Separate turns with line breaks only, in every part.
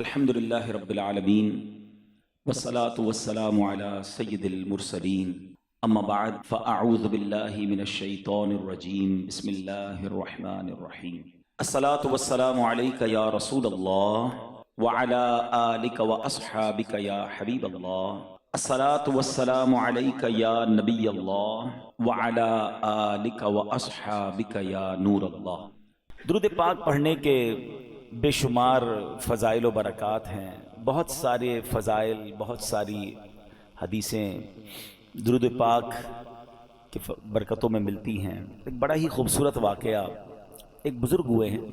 الحمدللہ رب العالمین والصلاة والسلام علی سید المرسلین اما بعد فاعوذ باللہ من الشیطان الرجیم بسم اللہ الرحمن الرحیم الصلاة والسلام علیک یا رسول اللہ وعلی آلک واصحابک یا حبیب اللہ الصلاة والسلام علیک یا نبی اللہ وعلی آلک واصحابک یا نور اللہ۔ درود پاک پڑھنے کے بے شمار فضائل و برکات ہیں، بہت سارے فضائل، بہت ساری حدیثیں درود پاک کی برکتوں میں ملتی ہیں۔ ایک بڑا ہی خوبصورت واقعہ، ایک بزرگ ہوئے ہیں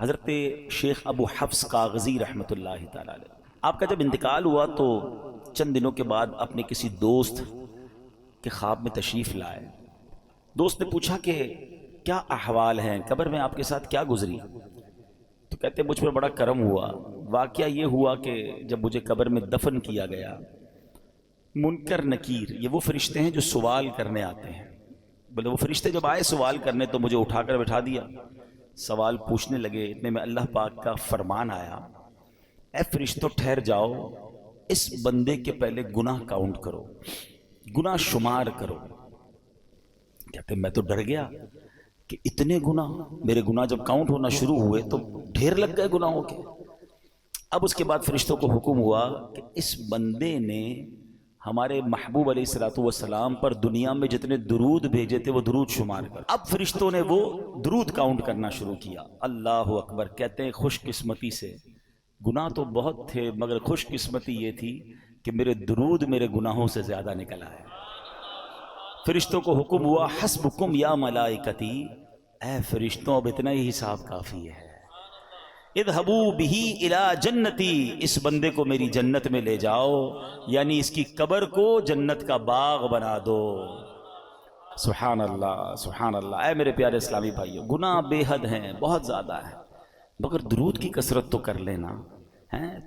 حضرت شیخ ابو حفص کاغذی رحمۃ اللہ تعالی علیہ۔ آپ کا جب انتقال ہوا تو چند دنوں کے بعد اپنے کسی دوست کے خواب میں تشریف لائے۔ دوست نے پوچھا کہ کیا احوال ہیں، قبر میں آپ کے ساتھ کیا گزری؟ تو کہتے مجھ پر بڑا کرم ہوا۔ واقعہ یہ ہوا کہ جب مجھے قبر میں دفن کیا گیا، منکر نکیر، یہ وہ فرشتے ہیں جو سوال کرنے آتے ہیں، بولے وہ فرشتے جب آئے سوال کرنے تو مجھے اٹھا کر بٹھا دیا، سوال پوچھنے لگے۔ اتنے میں اللہ پاک کا فرمان آیا، اے فرشتوں ٹھہر جاؤ، اس بندے کے پہلے گناہ کاؤنٹ کرو، گناہ شمار کرو۔ کہتے میں تو ڈر گیا کہ اتنے گناہ، میرے گناہ جب کاؤنٹ ہونا شروع ہوئے تو ڈھیر لگ گئے گناہوں کے۔ اب اس کے بعد فرشتوں کو حکم ہوا کہ اس بندے نے ہمارے محبوب علیہ الصلوۃ والسلام پر دنیا میں جتنے درود بھیجے تھے وہ درود شمار کر۔ اب فرشتوں نے وہ درود کاؤنٹ کرنا شروع کیا۔ اللہ اکبر۔ کہتے ہیں خوش قسمتی سے، گناہ تو بہت تھے مگر خوش قسمتی یہ تھی کہ میرے درود میرے گناہوں سے زیادہ نکل آئے۔ فرشتوں کو حکم ہوا حسبکم یا ملائکتی، اے فرشتوں اب اتنا ہی حساب کافی ہے، اذهبوا به الى جنتی، اس بندے کو میری جنت میں لے جاؤ، یعنی اس کی قبر کو جنت کا باغ بنا دو۔ سبحان اللہ سبحان اللہ۔ اے میرے پیارے اسلامی بھائیو، گناہ بے حد ہیں، بہت زیادہ ہے، مگر درود کی کثرت تو کر لینا،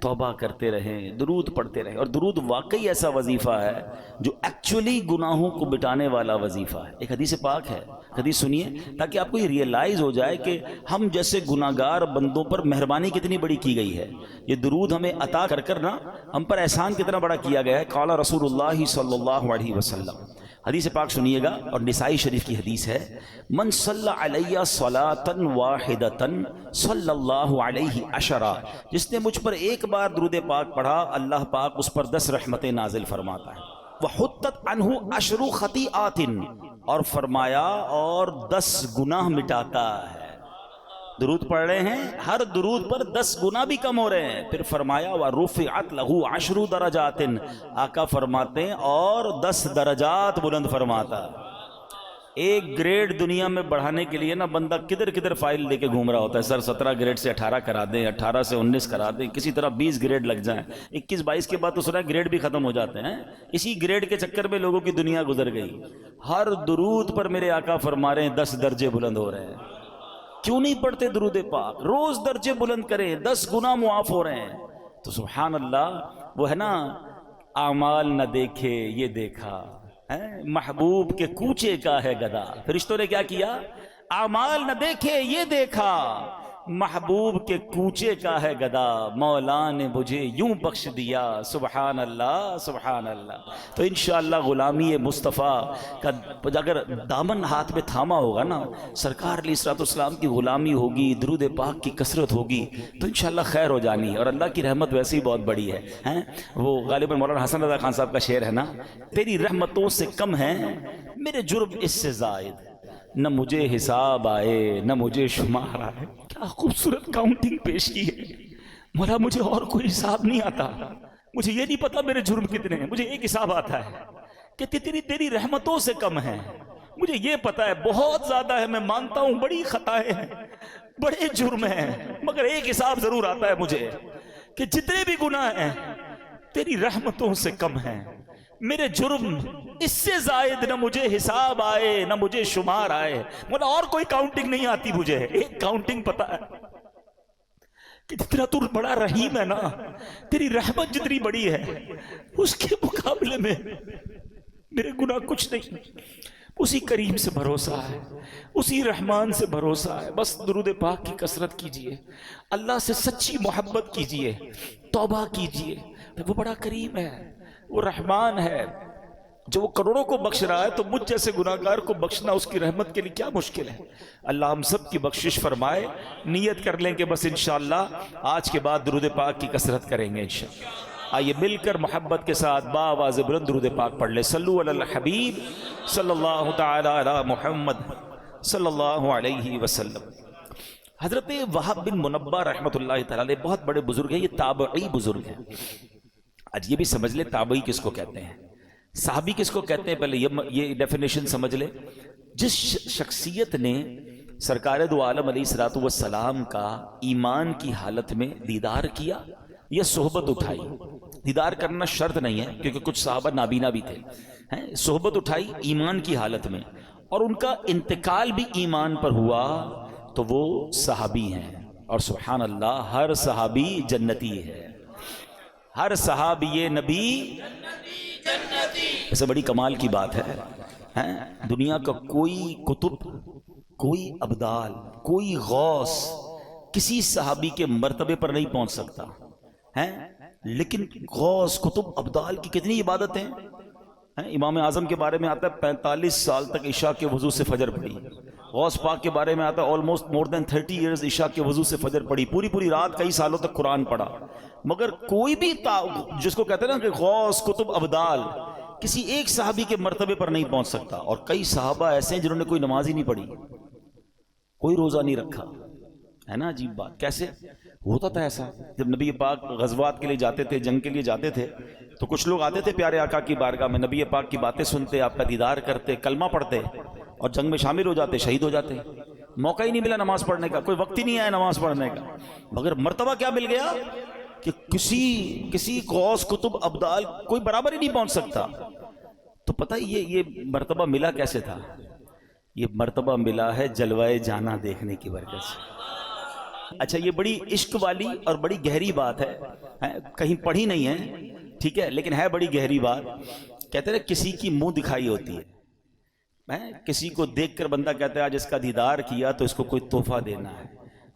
توبہ کرتے رہیں، درود پڑھتے رہیں۔ اور درود واقعی ایسا وظیفہ ہے جو ایکچولی گناہوں کو مٹانے والا وظیفہ ہے۔ ایک حدیث پاک ہے، حدیث سنیے تاکہ آپ کو یہ ریئلائز ہو جائے کہ ہم جیسے گناہگار بندوں پر مہربانی کتنی بڑی کی گئی ہے۔ یہ درود ہمیں عطا کر کر نا ہم پر احسان کتنا بڑا کیا گیا ہے۔ قال رسول اللہ صلی اللہ علیہ وسلم، حدیث پاک سنیے گا، اور نسائی شریف کی حدیث ہے، من صلی علیہ صلاۃ واحدۃ صلی اللہ علیہ عشرہ، جس نے مجھ پر ایک بار درود پاک پڑھا اللہ پاک اس پر 10 رحمتیں نازل فرماتا ہے۔ وحطت عنہ 10 خطیئات، اور فرمایا اور 10 گناہ مٹاتا ہے۔ درود پڑھ رہے ہیں، ہر درود پر 10 گناہ بھی کم ہو رہے ہیں۔ پھر فرمایا وَرُفِعَتْ لَهُ 10 درجات، آقا فرماتے ہیں اور 10 درجات بلند فرماتا۔ ایک گریڈ دنیا میں بڑھانے کے لیے نا بندہ کدھر کدھر فائل لے کے گھوم رہا ہوتا ہے، سر 17 گریڈ سے 18 کرا دیں، 18 سے 19 کرا دیں، کسی طرح 20 گریڈ لگ جائیں، 21 22 کے بعد تو سنا گریڈ بھی ختم ہو جاتے ہیں۔ اسی گریڈ کے چکر میں لوگوں کی دنیا گزر گئی۔ ہر درود پر میرے آقا فرما رہے ہیں 10 درجے بلند ہو رہے ہیں۔ کیوں نہیں پڑھتے درود پاک؟ روز درجے بلند کریں، 10 گناہ معاف ہو رہے ہیں۔ تو سبحان اللہ، وہ ہے نا اعمال نہ دیکھے یہ دیکھا، محبوب کے کوچے کا ہے گدا۔ فرشتوں نے کیا کیا؟ اعمال نہ دیکھے یہ دیکھا، محبوب کے کوچے کا ہے گدا، مولا نے مجھے یوں بخش دیا۔ سبحان اللہ سبحان اللہ۔ تو انشاءاللہ غلامی مصطفیٰ کا اگر دامن ہاتھ میں تھاما ہوگا نا، سرکار علیہ الصلوۃ والسلام کی غلامی ہوگی، درود پاک کی کثرت ہوگی، تو انشاءاللہ خیر ہو جانی ہے۔ اور اللہ کی رحمت ویسے ہی بہت بڑی ہے۔ وہ غالباً مولانا حسن رضا خان صاحب کا شعر ہے نا، تیری رحمتوں سے کم ہیں میرے جرم اس سے زائد، نہ مجھے حساب آئے نہ مجھے شمار آئے۔ کیا خوبصورت کاؤنٹنگ پیش کی ہے۔ مولا مجھے اور کوئی حساب نہیں آتا، مجھے یہ نہیں پتا میرے جرم کتنے ہیں، مجھے ایک حساب آتا ہے کہ تیری رحمتوں سے کم ہیں۔ مجھے یہ پتا ہے بہت زیادہ ہے، میں مانتا ہوں بڑی خطائیں ہیں، بڑے جرم ہیں، مگر ایک حساب ضرور آتا ہے مجھے کہ جتنے بھی گناہ ہیں تیری رحمتوں سے کم ہیں، میرے جرم اس سے زائد نہ مجھے حساب آئے نہ مجھے شمار آئے۔ مولا اور کوئی کاؤنٹنگ نہیں آتی مجھے، ایک کاؤنٹنگ پتا ہے کہ جتنا تو بڑا رحیم ہے نا، تیری رحمت جتنی بڑی ہے اس کے مقابلے میں میرے گناہ کچھ نہیں۔
اسی کریم سے بھروسہ ہے، اسی رحمان سے بھروسہ ہے. بس درود پاک کی کثرت کیجئے، اللہ سے سچی محبت کیجئے، توبہ کیجئے. وہ بڑا کریم ہے، وہ رحمان ہے. جو وہ کروڑوں کو بخش رہا ہے تو مجھ جیسے گناہگار کو بخشنا اس کی رحمت کے لیے کیا مشکل ہے. اللہ ہم سب کی بخشش فرمائے. نیت کر لیں کہ بس انشاءاللہ آج کے بعد درود پاک کی کثرت کریں گے انشاءاللہ. آئیے مل کر محبت کے ساتھ باآواز بلند درود پاک پڑھ لیں. صلو علی الحبیب صلی اللہ تعالی علی محمد صلی اللہ علیہ وسلم. حضرت وہب بن منبہ رحمۃ اللہ تعالی علیہ بہت بڑے بزرگ ہیں، یہ تابعی بزرگ ہیں. آج یہ بھی سمجھ لے تابعی کس کو کہتے ہیں، صحابی کس کو کہتے ہیں. پہلے یہ ڈیفینیشن سمجھ لے. جس شخصیت نے سرکار دو عالم علیہ الصلوۃ والسلام کا ایمان کی حالت میں دیدار کیا یا صحبت اٹھائی. دیدار کرنا شرط نہیں ہے کیونکہ کچھ صحابہ نابینا بھی تھے. صحبت اٹھائی ایمان کی حالت میں اور ان کا انتقال بھی ایمان پر ہوا تو وہ صحابی ہیں. اور سبحان اللہ ہر صحابی جنتی ہے، ہر صحابی نبی ایسا بڑی کمال کی بات ہے. دنیا کا کوئی قطب، کوئی ابدال، کوئی غوث کسی صحابی کے مرتبے پر نہیں پہنچ سکتا ہے. لیکن غوث قطب ابدال کی کتنی عبادتیں ہیں. امام اعظم کے بارے میں آتا ہے 45 سال تک عشاء کے وضو سے فجر پڑھی. غوث پاک کے بارے میں آتا ہے آلموسٹ مور دین 30 ایئرز عشاء کے وضو سے فجر پڑھی، پوری رات کئی سالوں تک قرآن پڑھا. مگر کوئی بھی جس کو کہتے ہیں نا کہ غوث قطب ابدال کسی ایک صحابی کے مرتبے پر نہیں پہنچ سکتا. اور کئی صحابہ ایسے ہیں جنہوں نے کوئی نماز ہی نہیں پڑھی، کوئی روزہ نہیں رکھا. ہے نا عجیب بات. کیسے ہوتا تھا ایسا؟ جب نبی پاک غزوات کے لیے جاتے تھے، جنگ کے لیے جاتے تھے تو کچھ لوگ آتے تھے پیارے آقا کی بارگاہ میں، نبی پاک کی باتیں سنتے، آپ کا دیدار کرتے، کلمہ پڑھتے اور جنگ میں شامل ہو جاتے، شہید ہو جاتے. موقع ہی نہیں ملا نماز پڑھنے کا، کوئی وقت ہی نہیں آیا نماز پڑھنے کا. مگر مرتبہ کیا مل گیا کہ کسی غوث قطب ابدال کوئی برابر ہی نہیں پہنچ سکتا. تو پتہ یہ مرتبہ ملا کیسے تھا؟ یہ مرتبہ ملا ہے جلوائے جانا دیکھنے کی برکت سے. اچھا یہ بڑی عشق والی اور بڑی گہری بات ہے، کہیں پڑھی نہیں ہے ٹھیک ہے، لیکن ہے بڑی گہری بات. کہتے ہیں کسی کی منہ دکھائی ہوتی ہے، کسی کو دیکھ کر بندہ کہتا ہے آج اس کا دیدار کیا تو اس کو کوئی تحفہ دینا ہے.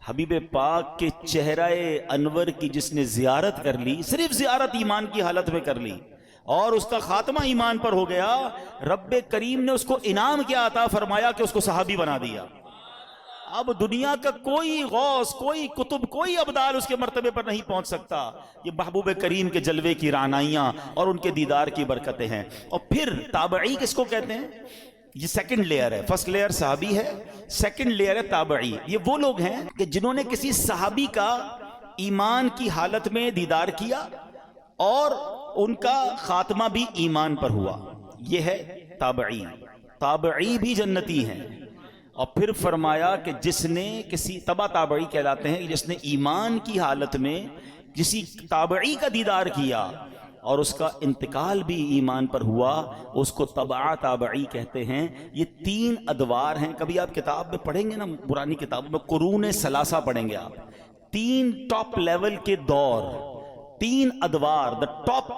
حبیب پاک کے چہرہ انور کی جس نے زیارت کر لی، صرف زیارت ایمان کی حالت میں کر لی اور اس کا خاتمہ ایمان پر ہو گیا، رب کریم نے اس کو انعام کیا عطا فرمایا کہ اس کو صحابی بنا دیا. اب دنیا کا کوئی غوث، کوئی قطب، کوئی ابدال اس کے مرتبے پر نہیں پہنچ سکتا. یہ محبوب کریم کے جلوے کی رعنائیاں اور ان کے دیدار کی برکتیں ہیں. اور پھر تابعی کس کو کہتے ہیں؟ یہ سیکنڈ لیئر ہے. فرسٹ لیئر صحابی ہے، سیکنڈ لیئر ہے تابعی. یہ وہ لوگ ہیں کہ جنہوں نے کسی صحابی کا ایمان کی حالت میں دیدار کیا اور ان کا خاتمہ بھی ایمان پر ہوا. یہ ہے تابعی. تابعی بھی جنتی ہیں. اور پھر فرمایا کہ جس نے کسی تبع تابعی کہلاتے ہیں، جس نے ایمان کی حالت میں کسی تابعی کا دیدار کیا اور اس کا انتقال بھی ایمان پر ہوا، اس کو تبع تابعی کہتے ہیں. یہ 3 ادوار ہیں. کبھی آپ کتاب میں پڑھیں گے نا، پرانی کتاب میں قرون ثلاثہ پڑھیں گے آپ. 3 ٹاپ لیول کے دور، 3 ادوار، the top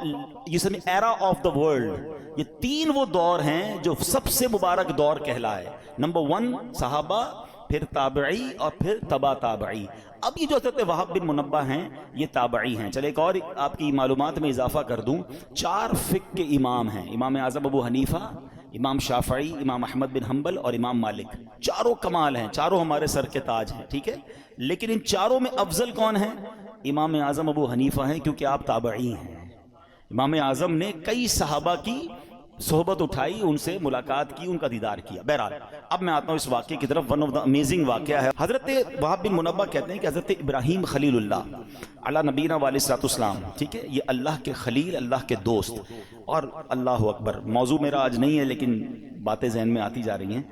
era of the world. یہ 3 وہ دور ہیں جو سب سے مبارک دور کہلائے. نمبر 1 صحابہ، پھر تابعی اور پھر تبع تابعی. اب یہ جو حضرت وہب بن منبہ ہیں یہ تابعی ہیں. چلے ایک اور آپ کی معلومات میں اضافہ کر دوں. 4 فقہ کے امام ہیں، امام اعظم ابو حنیفہ، امام شافعی، امام احمد بن حنبل اور امام مالک. چاروں کمال ہیں، چاروں ہمارے سر کے تاج ہیں ٹھیک ہے. لیکن ان چاروں میں افضل کون ہیں؟ امام اعظم ابو حنیفہ ہیں، کیونکہ آپ تابعی ہیں. امام اعظم نے کئی صحابہ کی صحبت اٹھائی، ان سے ملاقات کی، ان کا دیدار کیا. بہرحال اب میں آتا ہوں اس واقعے کی طرف. ون آف دا امیزنگ واقعہ ہے. حضرت وہب بن منبہ کہتے ہیں کہ حضرت ابراہیم خلیل اللہ علی نبینا علیہ الصلوۃ والسلام ٹھیک ہے، یہ اللہ کے خلیل، اللہ کے دوست. اور اللہ اکبر، موضوع میرا آج نہیں ہے لیکن باتیں ذہن میں آتی جا رہی ہیں.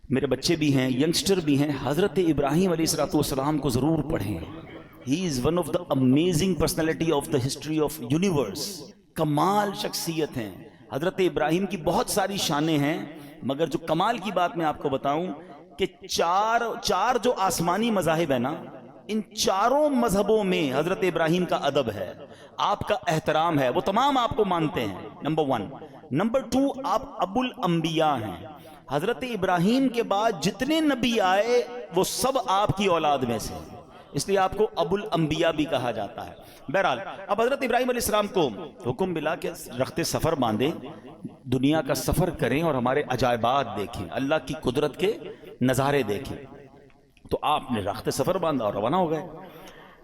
میرے بچے بھی ہیں، ینگسٹر بھی ہیں. حضرت ابراہیم علیہ الصلوۃ والسلام کو ضرور پڑھیں. He is one of the amazing personality of the history of universe. کمال شخصیت ہیں. حضرت ابراہیم کی بہت ساری شانیں ہیں، مگر جو کمال کی بات میں آپ کو بتاؤں کہ چار جو آسمانی مذاہب ہیں نا، ان چاروں مذہبوں میں حضرت ابراہیم کا ادب ہے، آپ کا احترام ہے، وہ تمام آپ کو مانتے ہیں، نمبر 1۔ نمبر 2، آپ ابو الانبیاء ہیں، حضرت ابراہیم کے بعد جتنے نبی آئے وہ سب آپ کی اولاد میں سے، اس لیے آپ کو ابو الانبیاء بھی کہا جاتا ہے۔ بہرحال اب حضرت ابراہیم علیہ السلام کو حکم ملا کہ رخت سفر باندھیں، دنیا کا سفر کریں اور ہمارے عجائبات دیکھیں، اللہ کی قدرت کے نظارے دیکھیں۔ تو آپ نے رخت سفر باندھا اور روانہ ہو گئے۔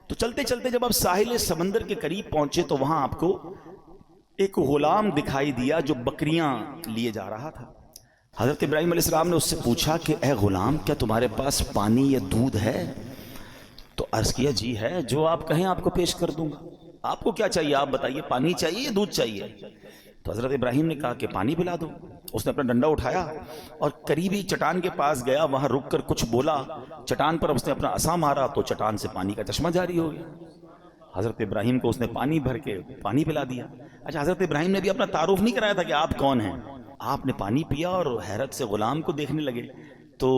تو چلتے چلتے جب آپ ساحل سمندر کے قریب پہنچے تو وہاں آپ کو ایک غلام دکھائی دیا جو بکریاں لیے جا رہا تھا۔ حضرت ابراہیم علیہ السلام نے اس سے پوچھا کہ اے غلام، کیا تمہارے پاس پانی یا دودھ ہے؟ تو عرض کیا جی ہے، جو آپ کہیں آپ کو پیش کر دوں گا۔ آپ کو کیا چاہیے آپ بتائیے، پانی چاہیے یا دودھ چاہیے؟ تو حضرت ابراہیم نے کہا کہ پانی پلا دو۔ اس نے اپنا ڈنڈا اٹھایا اور قریبی چٹان کے پاس گیا، وہاں رک کر کچھ بولا، چٹان پر اس نے اپنا عصا مارا تو چٹان سے پانی کا چشمہ جاری ہو گیا۔ حضرت ابراہیم کو اس نے پانی بھر کے پانی پلا دیا۔ اچھا، حضرت ابراہیم نے بھی اپنا تعارف نہیں کرایا تھا کہ آپ کون ہیں، آپ نے پانی پیا اور حیرت سے غلام کو دیکھنے لگے۔ تو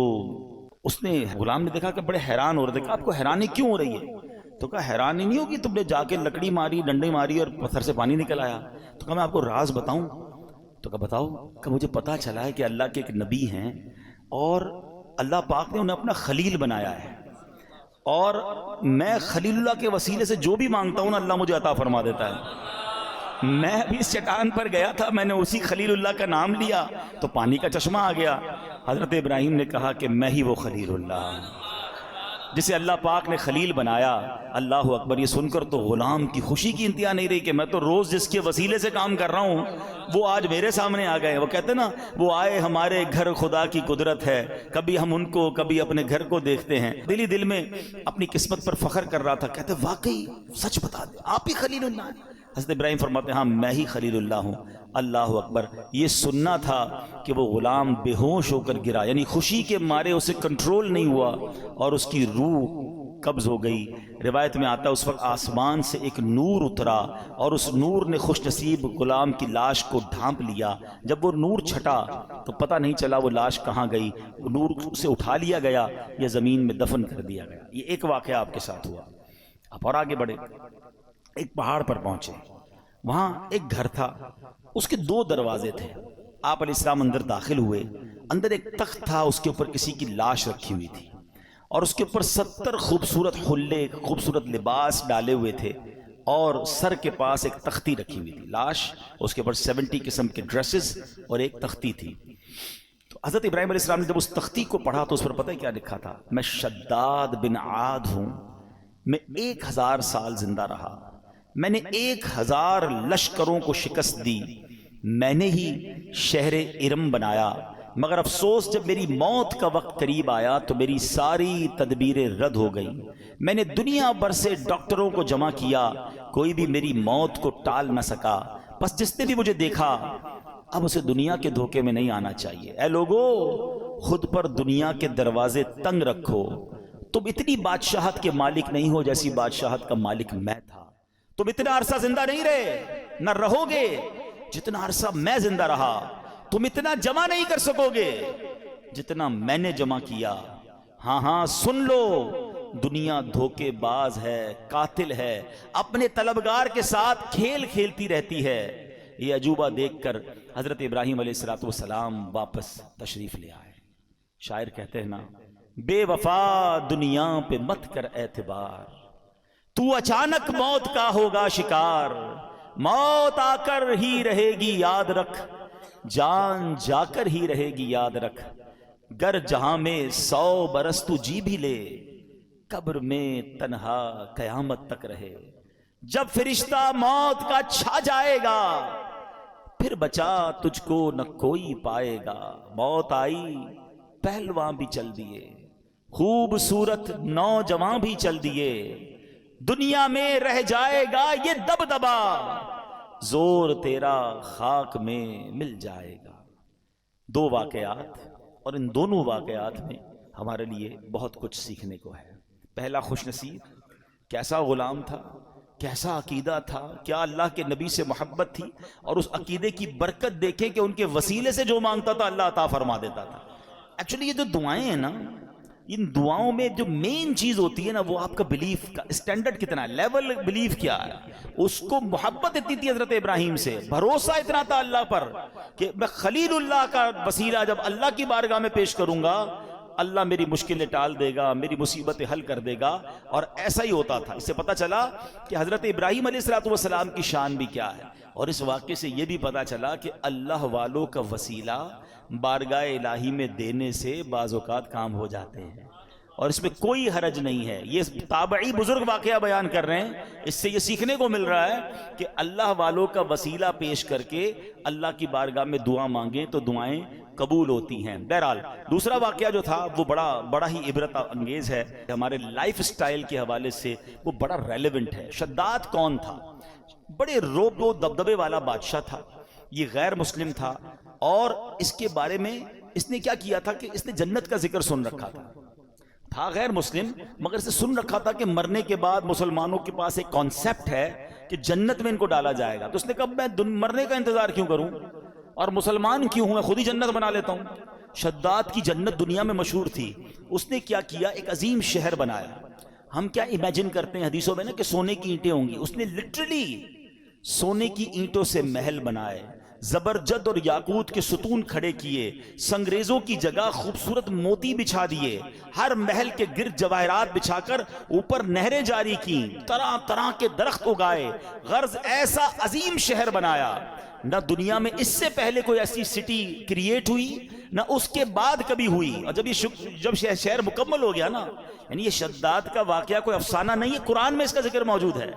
اس نے غلام نے دیکھا کہ بڑے حیران ہو رہے تھے، کہ آپ کو حیرانی کیوں ہو رہی ہے؟ تو کہا حیرانی نہیں ہوگی، تم نے جا کے لکڑی ماری، ڈنڈے ماری اور پتھر سے پانی نکل آیا۔ تو کہا میں آپ کو راز بتاؤں؟ تو کہا بتاؤ۔ کہ مجھے پتا چلا ہے کہ اللہ کے ایک نبی ہیں اور اللہ پاک نے انہیں اپنا خلیل بنایا ہے، اور میں خلیل اللہ کے وسیلے سے جو بھی مانگتا ہوں نا اللہ مجھے عطا فرما دیتا ہے۔ میں ابھی اس چٹان پر گیا تھا، میں نے اسی خلیل اللہ کا نام لیا تو پانی کا چشمہ آ گیا۔ حضرت ابراہیم نے کہا کہ میں ہی وہ خلیل اللہ ہوں جسے اللہ پاک نے خلیل بنایا۔ اللہ اکبر! یہ سن کر تو غلام کی خوشی کی انتہا نہیں رہی کہ میں تو روز جس کے وسیلے سے کام کر رہا ہوں وہ آج میرے سامنے آ گئے۔ وہ کہتے ہیں نا، وہ آئے ہمارے گھر خدا کی قدرت ہے، کبھی ہم ان کو کبھی اپنے گھر کو دیکھتے ہیں۔ دل ہی دل میں اپنی قسمت پر فخر کر رہا تھا، کہتے واقعی سچ بتا دیں آپ ہی خلیل اللہ ہیں۔ حضرت ابراہیم فرماتے ہیں ہاں میں ہی خلیل اللہ ہوں۔ اللہ اکبر! یہ سننا تھا کہ وہ غلام بے ہوش ہو کر گرا، یعنی خوشی کے مارے اسے کنٹرول نہیں ہوا اور اس کی روح قبض ہو گئی۔ روایت میں آتا ہے اس وقت آسمان سے ایک نور اترا اور اس نور نے خوش نصیب غلام کی لاش کو ڈھانپ لیا۔ جب وہ نور چھٹا تو پتہ نہیں چلا وہ لاش کہاں گئی، وہ نور سے اٹھا لیا گیا یا زمین میں دفن کر دیا گیا۔ یہ ایک واقعہ آپ کے ساتھ ہوا۔ آپ اور آگے بڑھے، ایک پہاڑ پر پہنچے، وہاں ایک گھر تھا، اس کے 2 دروازے تھے۔ آپ علیہ السلام اندر داخل ہوئے، اندر ایک تخت تھا، اس کے اوپر کسی کی لاش رکھی ہوئی تھی اور اس کے اوپر 70 خوبصورت حلے، خوبصورت لباس ڈالے ہوئے تھے، اور سر کے پاس ایک تختی رکھی ہوئی تھی، لاش، اس کے اوپر 70 قسم کے ڈریسز اور ایک تختی تھی۔ تو حضرت ابراہیم علیہ السلام نے جب اس تختی کو پڑھا تو اس پر پتہ ہے کیا لکھا تھا؟ میں شداد بن عاد ہوں، میں 1000 سال زندہ رہا، میں نے 1000 لشکروں کو شکست دی، میں نے ہی شہر ارم بنایا، مگر افسوس جب میری موت کا وقت قریب آیا تو میری ساری تدبیریں رد ہو گئیں۔ میں نے دنیا بھر سے ڈاکٹروں کو جمع کیا، کوئی بھی میری موت کو ٹال نہ سکا، بس جس نے بھی مجھے دیکھا اب اسے دنیا کے دھوکے میں نہیں آنا چاہیے۔ اے لوگو، خود پر دنیا کے دروازے تنگ رکھو، تم اتنی بادشاہت کے مالک نہیں ہو جیسی بادشاہت کا مالک میں تھا۔ تم اتنا عرصہ زندہ نہیں رہے، نہ رہو گے جتنا عرصہ میں زندہ رہا، تم اتنا جمع نہیں کر سکو گے جتنا میں نے جمع کیا۔ ہاں ہاں سن لو، دنیا دھوکے باز ہے، قاتل ہے، اپنے طلبگار کے ساتھ کھیل کھیلتی رہتی ہے۔ یہ عجوبہ دیکھ کر حضرت ابراہیم علیہ السلام واپس تشریف لے آئے۔ شاعر کہتے ہیں نا، بے وفا دنیا پہ مت کر اعتبار، تو اچانک موت کا ہوگا شکار، موت آ کر ہی رہے گی یاد رکھ، جان جا کر ہی رہے گی یاد رکھ، گر جہاں میں 100 برس تو جی بھی لے، قبر میں تنہا قیامت تک رہے، جب فرشتہ موت کا چھا جائے گا، پھر بچا تجھ کو نہ کوئی پائے گا، موت آئی پہلوان بھی چل دیے، خوبصورت نوجوان بھی چل دیے، دنیا میں رہ جائے گا یہ دبدبا، زور تیرا خاک میں مل جائے گا۔ 2 واقعات، اور ان دونوں واقعات میں ہمارے لیے بہت کچھ سیکھنے کو ہے۔ پہلا، خوش نصیب، کیسا غلام تھا، کیسا عقیدہ تھا، کیا اللہ کے نبی سے محبت تھی، اور اس عقیدے کی برکت دیکھیں کہ ان کے وسیلے سے جو مانگتا تھا اللہ عطا فرما دیتا تھا۔ ایکچولی یہ جو دعائیں ہیں نا، ان دعاؤں میں جو مین چیز ہوتی ہے نا وہ آپ کا بلیف کا اسٹینڈرڈ کتنا ہے, لیول بلیف کیا ہے. اس کو محبت اتنی تھی حضرت ابراہیم سے, بھروسہ اتنا تھا اللہ پر کہ میں خلیل اللہ کا وسیلہ جب اللہ کی بارگاہ میں پیش کروں گا اللہ میری مشکلیں ٹال دے گا, میری مصیبتیں حل کر دے گا. اور ایسا ہی ہوتا تھا. اس سے پتہ چلا کہ حضرت ابراہیم علیہ السلام کی شان بھی کیا ہے. اور اس واقعے سے یہ بھی پتہ چلا کہ اللہ والوں کا وسیلہ بارگاہ الہی میں دینے سے بعض اوقات کام ہو جاتے ہیں, اور اس میں کوئی حرج نہیں ہے. یہ تابعی بزرگ واقعہ بیان کر رہے ہیں, اس سے یہ سیکھنے کو مل رہا ہے کہ اللہ والوں کا وسیلہ پیش کر کے اللہ کی بارگاہ میں دعا مانگیں تو دعائیں قبول ہوتی ہیں. بہرحال دوسرا واقعہ جو تھا وہ بڑا ہی عبرت انگیز ہے, ہمارے لائف سٹائل کے حوالے سے وہ بڑا ریلیونٹ ہے. شداد کون تھا؟ بڑے روب و دبدبے والا بادشاہ تھا. یہ غیر مسلم تھا, اور اس کے بارے میں اس نے کیا کیا تھا کہ اس نے جنت کا ذکر سن رکھا تھا غیر مسلم, مگر اسے سن رکھا تھا کہ مرنے کے بعد مسلمانوں کے پاس ایک کانسیپٹ ہے کہ جنت میں ان کو ڈالا جائے گا. تو اس نے کہا میں مرنے کا انتظار کیوں کروں اور مسلمان کیوں ہوں, میں خود ہی جنت بنا لیتا ہوں. شداد کی جنت دنیا میں مشہور تھی. اس نے کیا کیا, ایک عظیم شہر بنایا. ہم کیا امیجن کرتے ہیں حدیثوں میں نا کہ سونے کی اینٹیں ہوں گی, اس نے لٹرلی سونے کی اینٹوں سے محل بنائے, زبرجد اور یاقوت کے ستون کھڑے کیے, سنگریزوں کی جگہ خوبصورت موتی بچھا دیے, ہر محل کے گرد جواہرات بچھا کر اوپر نہریں جاری کی, طرح طرح کے درخت اگائے. غرض ایسا عظیم شہر بنایا, نہ دنیا میں اس سے پہلے کوئی ایسی سٹی کریٹ ہوئی نہ اس کے بعد کبھی ہوئی. اور جب شہر مکمل ہو گیا نا, یعنی یہ شداد کا واقعہ کوئی افسانہ نہیں ہے, قرآن میں اس کا ذکر موجود ہے.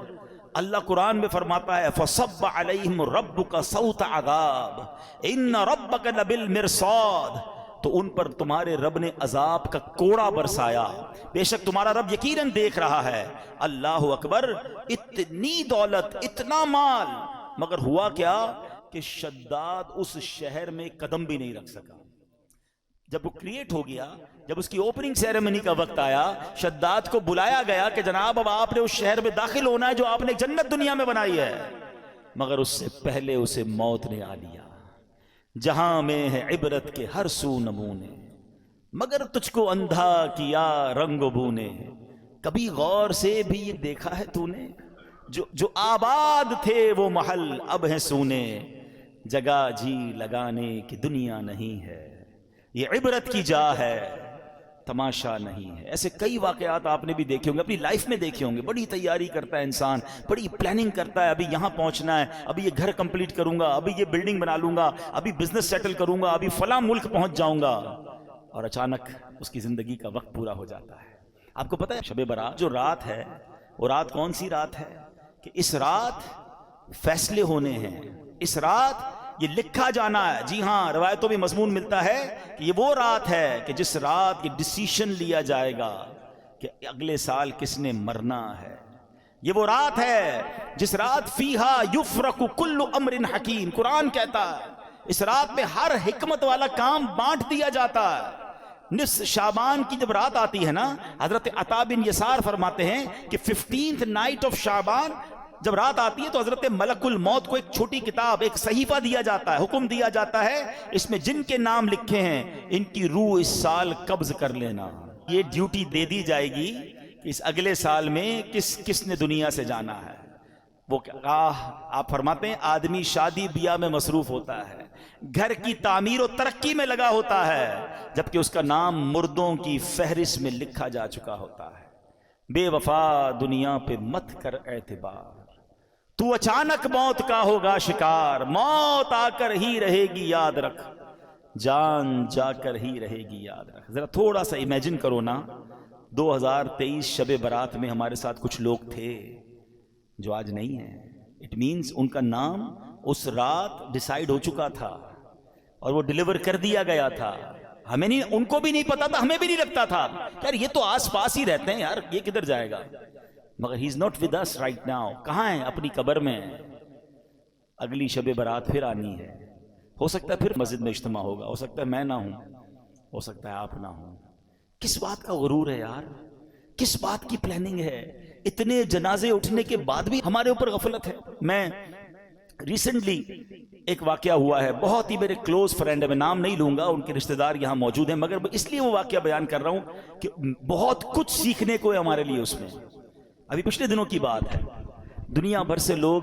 اللہ قرآن میں فرماتا ہے فَصَبَّ عَلَيْهِمْ رَبُّكَ صَوْتَ عَذَابٍ إِنَّ رَبَّكَ لَبِالْمِرْصَادِ, تو ان پر تمہارے رب نے عذاب کا کوڑا برسایا, بے شک تمہارا رب یقیناً دیکھ رہا ہے. اللہ اکبر, اتنی دولت, اتنا مال, مگر ہوا کیا کہ شداد اس شہر میں قدم بھی نہیں رکھ سکا. جب وہ کریٹ ہو گیا, جب اس کی اوپننگ سیریمنی کا وقت آیا, شداد کو بلایا گیا کہ جناب اب آپ نے اس شہر میں داخل ہونا ہے جو آپ نے جنت دنیا میں بنائی ہے, مگر اس سے پہلے اسے موت نے آ لیا. جہاں میں ہے عبرت کے ہر سو نمونے, مگر تجھ کو اندھا کیا رنگ و بو نے. کبھی غور سے بھی یہ دیکھا ہے تو نے, جو آباد تھے وہ محل اب ہیں سونے, جگہ جی لگانے کی دنیا نہیں ہے, یہ عبرت کی جا ہے تماشا نہیں ہے. ایسے کئی واقعات آپ نے بھی دیکھے ہوں گے, اپنی لائف میں دیکھے ہوں گے. بڑی تیاری کرتا ہے انسان, بڑی پلاننگ کرتا ہے, ابھی یہاں پہنچنا ہے, ابھی یہ گھر کمپلیٹ کروں گا, ابھی یہ بلڈنگ بنا لوں گا, ابھی بزنس سیٹل کروں گا, ابھی فلاں ملک پہنچ جاؤں گا, اور اچانک اس کی زندگی کا وقت پورا ہو جاتا ہے. آپ کو پتہ ہے شب برات جو رات ہے وہ رات کون سی رات ہے کہ اس رات فیصلے ہونے ہیں, اس رات یہ لکھا جانا ہے. جی ہاں, روایتوں میں مضمون ملتا ہے کہ یہ وہ رات ہے کہ جس رات یہ ڈیسیشن لیا جائے گا کہ اگلے سال کس نے مرنا ہے. یہ وہ رات ہے جس رات فیہا یفرق کل امر حکیم, قرآن کہتا ہے اس رات میں ہر حکمت والا کام بانٹ دیا جاتا ہے. نصف شعبان کی جب رات آتی ہے نا, حضرت عطا بن یسار فرماتے ہیں کہ 15th نائٹ آف شعبان جب رات آتی ہے تو حضرت ملک الموت کو ایک چھوٹی کتاب, ایک صحیفہ دیا جاتا ہے, حکم دیا جاتا ہے اس میں جن کے نام لکھے ہیں ان کی روح اس سال قبض کر لینا. یہ ڈیوٹی دے دی جائے گی کہ اس اگلے سال میں کس نے دنیا سے جانا ہے. وہ آپ فرماتے ہیں آدمی شادی بیاہ میں مصروف ہوتا ہے, گھر کی تعمیر و ترقی میں لگا ہوتا ہے, جبکہ اس کا نام مردوں کی فہرست میں لکھا جا چکا ہوتا ہے. بے وفا دنیا پہ مت کر اعتبار, تو اچانک موت کا ہوگا شکار, موت آ کر ہی رہے گی یاد رکھ, جان جا کر ہی رہے گی یاد رکھ. ذرا تھوڑا سا امیجن کرو نا, 2023 شب برات میں ہمارے ساتھ کچھ لوگ تھے جو آج نہیں ہیں. اٹ مینز ان کا نام اس رات ڈیسائیڈ ہو چکا تھا اور وہ ڈیلیور کر دیا گیا تھا. ہمیں نہیں, ان کو بھی نہیں پتا تھا, ہمیں بھی نہیں لگتا تھا یار یہ تو آس پاس ہی رہتے ہیں یار, یہ کدھر جائے گا. مگر he is not with us right now. کہاں ہیں؟ اپنی قبر میں. اگلی شب برات پھر آنی ہے, ہو سکتا ہے پھر مسجد میں اجتماع ہوگا, ہو سکتا ہے میں نہ ہوں, ہو سکتا ہے آپ نہ ہوں. کس بات کا غرور ہے یار, کس بات کی پلاننگ ہے؟ اتنے جنازے اٹھنے کے بعد بھی ہمارے اوپر غفلت ہے. میں ریسنٹلی ایک واقعہ ہوا ہے، بہت ہی میرے کلوز فرینڈ ہے، میں نام نہیں لوں گا، ان کے رشتہ دار یہاں موجود ہیں، مگر اس لیے وہ واقعہ بیان کر رہا ہوں کہ بہت کچھ سیکھنے کو ہے ہمارے لیے اس میں۔ ابھی پچھلے دنوں کی بات ہے، دنیا بھر سے لوگ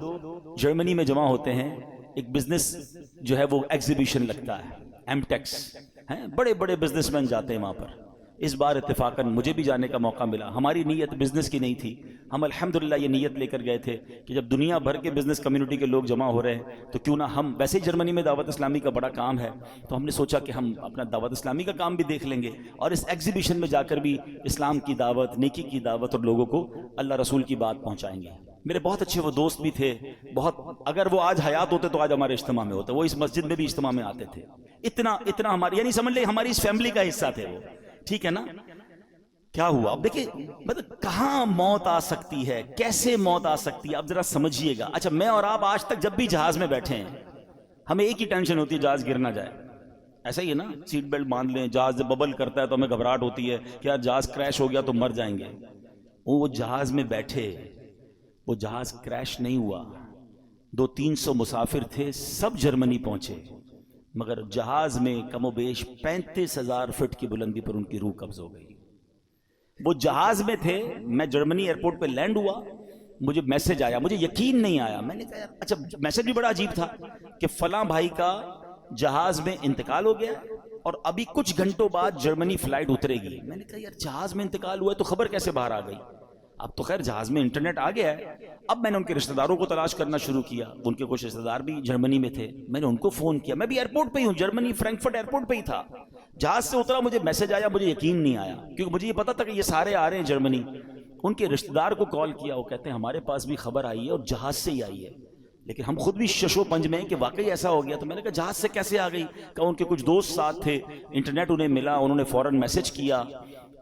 جرمنی میں جمع ہوتے ہیں، ایک بزنس جو ہے وہ ایگزیبیشن لگتا ہے، ایم ٹیکس ہیں، بڑے بڑے بزنس مین جاتے ہیں وہاں پر۔ اس بار اتفاقاً مجھے بھی جانے کا موقع ملا۔ ہماری نیت بزنس کی نہیں تھی، ہم الحمدللہ یہ نیت لے کر گئے تھے کہ جب دنیا بھر کے بزنس کمیونٹی کے لوگ جمع ہو رہے ہیں تو کیوں نہ ہم، ویسے ہی جرمنی میں دعوت اسلامی کا بڑا کام ہے، تو ہم نے سوچا کہ ہم اپنا دعوت اسلامی کا کام بھی دیکھ لیں گے اور اس ایگزیبیشن میں جا کر بھی اسلام کی دعوت، نیکی کی دعوت اور لوگوں کو اللہ رسول کی بات پہنچائیں گے۔ میرے بہت اچھے وہ دوست بھی تھے، بہت، اگر وہ آج حیات ہوتے تو آج ہمارے اجتماع میں ہوتے، وہ اس مسجد میں بھی اجتماع میں آتے تھے، اتنا ہماری، یعنی سمجھ لیں ہماری اس فیملی کا حصہ تھے وہ، ٹھیک ہے نا۔ کیا ہوا اب دیکھیں، مطلب کہاں موت آ سکتی ہے، کیسے موت آ سکتی ہے، اب ذرا سمجھیے گا۔ اچھا میں اور آپ آج تک جب بھی جہاز میں بیٹھے ہیں ہمیں ایک ہی ٹینشن ہوتی ہے، جہاز گر نہ جائے، ایسا ہی ہے نا، سیٹ بیلٹ باندھ لیں، جہاز جب ببل کرتا ہے تو ہمیں گھبراہٹ ہوتی ہے کہ یار جہاز کریش ہو گیا تو مر جائیں گے۔ وہ جہاز میں بیٹھے، وہ جہاز کریش نہیں ہوا، 200-300 مسافر تھے، سب جرمنی پہنچے، مگر جہاز میں کم و بیش 35,000 فٹ کی بلندی پر ان کی روح قبض ہو گئی۔ وہ جہاز میں تھے، میں جرمنی ایئرپورٹ پہ لینڈ ہوا، مجھے میسج آیا، مجھے یقین نہیں آیا، میں نے کہا یار، اچھا میسج بھی بڑا عجیب تھا کہ فلاں بھائی کا جہاز میں انتقال ہو گیا اور ابھی کچھ گھنٹوں بعد جرمنی فلائٹ اترے گی۔ میں نے کہا یار جہاز میں انتقال ہوا ہے تو خبر کیسے باہر آ گئی؟ اب تو خیر جہاز میں انٹرنیٹ آ گیا ہے۔ اب میں نے ان کے رشتہ داروں کو تلاش کرنا شروع کیا، ان کے کچھ رشتہ دار بھی جرمنی میں تھے، میں نے ان کو فون کیا، میں بھی ایئرپورٹ پہ ہی ہوں، جرمنی فرینکفرٹ ایئرپورٹ پہ ہی تھا، جہاز سے اترا، مجھے میسج آیا، مجھے یقین نہیں آیا کیونکہ مجھے یہ پتا تھا کہ یہ سارے آ رہے ہیں جرمنی۔ ان کے رشتہ دار کو کال کیا، وہ کہتے ہیں ہمارے پاس بھی خبر آئی ہے اور جہاز سے ہی آئی ہے، لیکن ہم خود بھی شش و پنج میں ہیں کہ واقعی ایسا ہو گیا۔ تو میں نے کہا جہاز سے کیسے آ گئی؟ کہا ان کے کچھ دوست ساتھ تھے، انٹرنیٹ انہیں ملا، انہوں نے فوراً میسج کیا،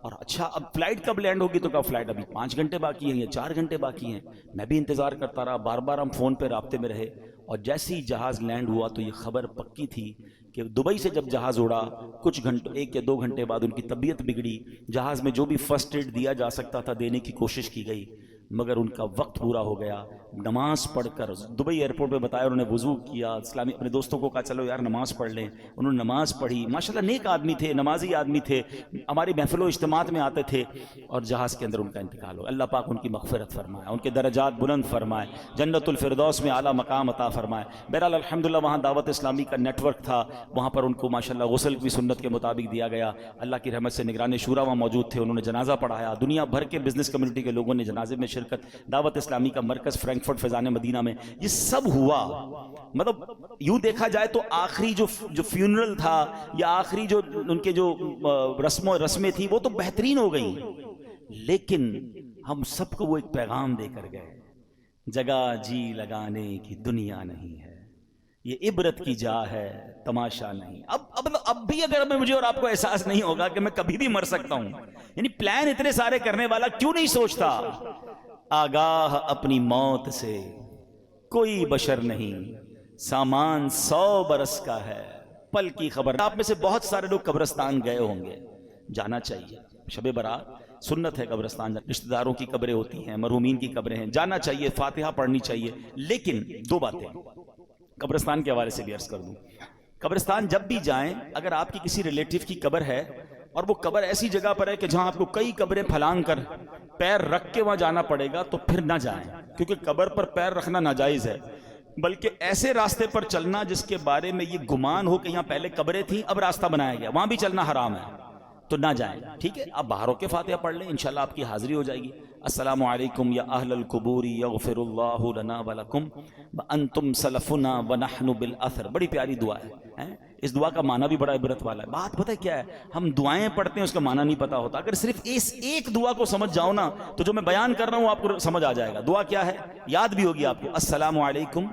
اور اچھا اب فلائٹ کب لینڈ ہوگی؟ تو کہا فلائٹ ابھی 5 گھنٹے باقی ہیں یا 4 گھنٹے باقی ہیں۔ میں بھی انتظار کرتا رہا، بار بار ہم فون پہ رابطے میں رہے، اور جیسے ہی جہاز لینڈ ہوا تو یہ خبر پکی تھی کہ دبئی سے جب جہاز اڑا کچھ گھنٹوں، 1 یا 2 گھنٹے بعد ان کی طبیعت بگڑی، جہاز میں جو بھی فرسٹ ایڈ دیا جا سکتا تھا دینے کی کوشش کی گئی، مگر ان کا وقت پورا ہو گیا۔ نماز پڑھ کر دبئی ایئرپورٹ پہ بتایا، انہوں نے وضو کیا، اسلامی اپنے دوستوں کو کہا چلو یار نماز پڑھ لیں، انہوں نے نماز پڑھی، ماشاءاللہ نیک آدمی تھے، نمازی آدمی تھے، ہماری محفل و اجتماعات میں آتے تھے، اور جہاز کے اندر ان کا انتقال ہو۔ اللہ پاک ان کی مغفرت فرمائے، ان کے درجات بلند فرمائے، جنت الفردوس میں اعلیٰ مقام عطا فرمائے۔ بہرحال الحمدللہ وہاں دعوت اسلامی کا نیٹ ورک تھا، وہاں پر ان کو ماشاءاللہ غسل بھی سنت کے مطابق دیا گیا، اللہ کی رحمت سے نگران شورا وہاں موجود تھے، انہوں نے جنازہ پڑھایا، دنیا بھر کے بزنس کمیونٹی کے لوگوں نے جنازے میں شرکت، دعوت اسلامی کا مرکز فرینکفرٹ فیضان مدینہ میں یہ سب ہوا۔ مطلب یوں دیکھا جائے تو آخری جو فیونرل تھا یا آخری جو ان کے جو رسمیں تھیں وہ تو بہترین ہو گئی، لیکن ہم سب کو وہ ایک پیغام دے کر گئے، جگہ جی لگانے کی دنیا نہیں ہے، یہ عبرت کی جا ہے تماشا نہیں۔ اب بھی اگر مجھے اور آپ کو احساس نہیں ہوگا کہ میں کبھی بھی مر سکتا ہوں، یعنی پلان اتنے سارے کرنے والا کیوں نہیں سوچتا آگاہ اپنی موت سے کوئی بشر نہیں، سامان 100 برس کا ہے، پل کی خبر۔ آپ میں سے بہت سارے لوگ قبرستان گئے ہوں گے، جانا چاہیے، شب برات سنت ہے قبرستان، رشتہ داروں کی قبریں ہوتی ہیں، مرحومین کی قبریں ہیں، جانا چاہیے، فاتحہ پڑھنی چاہیے، لیکن 2 باتیں قبرستان کے حوالے سے بھی عرض کر دوں۔ قبرستان جب بھی جائیں، اگر آپ کی کسی ریلیٹیو کی قبر ہے اور وہ قبر ایسی جگہ پر ہے کہ جہاں آپ کو کئی قبریں پھلانگ کر پیر رکھ کے وہاں جانا پڑے گا تو پھر نہ جائیں، کیونکہ قبر پر پیر رکھنا ناجائز ہے، بلکہ ایسے راستے پر چلنا جس کے بارے میں یہ گمان ہو کہ یہاں پہلے قبریں تھیں اب راستہ بنایا گیا، وہاں بھی چلنا حرام ہے، تو نہ جائیں، ٹھیک ہے؟ آپ باہر ہو کے فاتحہ پڑھ لیں، انشاءاللہ آپ کی حاضری ہو جائے گی۔ السلام علیکم یا اہل القبور یغفر اللہ لنا ولکم وانتم سلفنا ونحن بالاثر، بڑی پیاری دعا ہے، اس دعا کا معنی بھی بڑا عبرت والا ہے۔ بات پتہ کیا ہے، ہم دعائیں پڑھتے ہیں اس کا معنی نہیں پتا ہوتا، اگر صرف اس ایک دعا کو سمجھ جاؤ نا تو جو میں بیان کر رہا ہوں آپ کو سمجھ آ جائے گا۔ دعا کیا ہے یاد بھی ہوگی آپ کو، السلام علیکم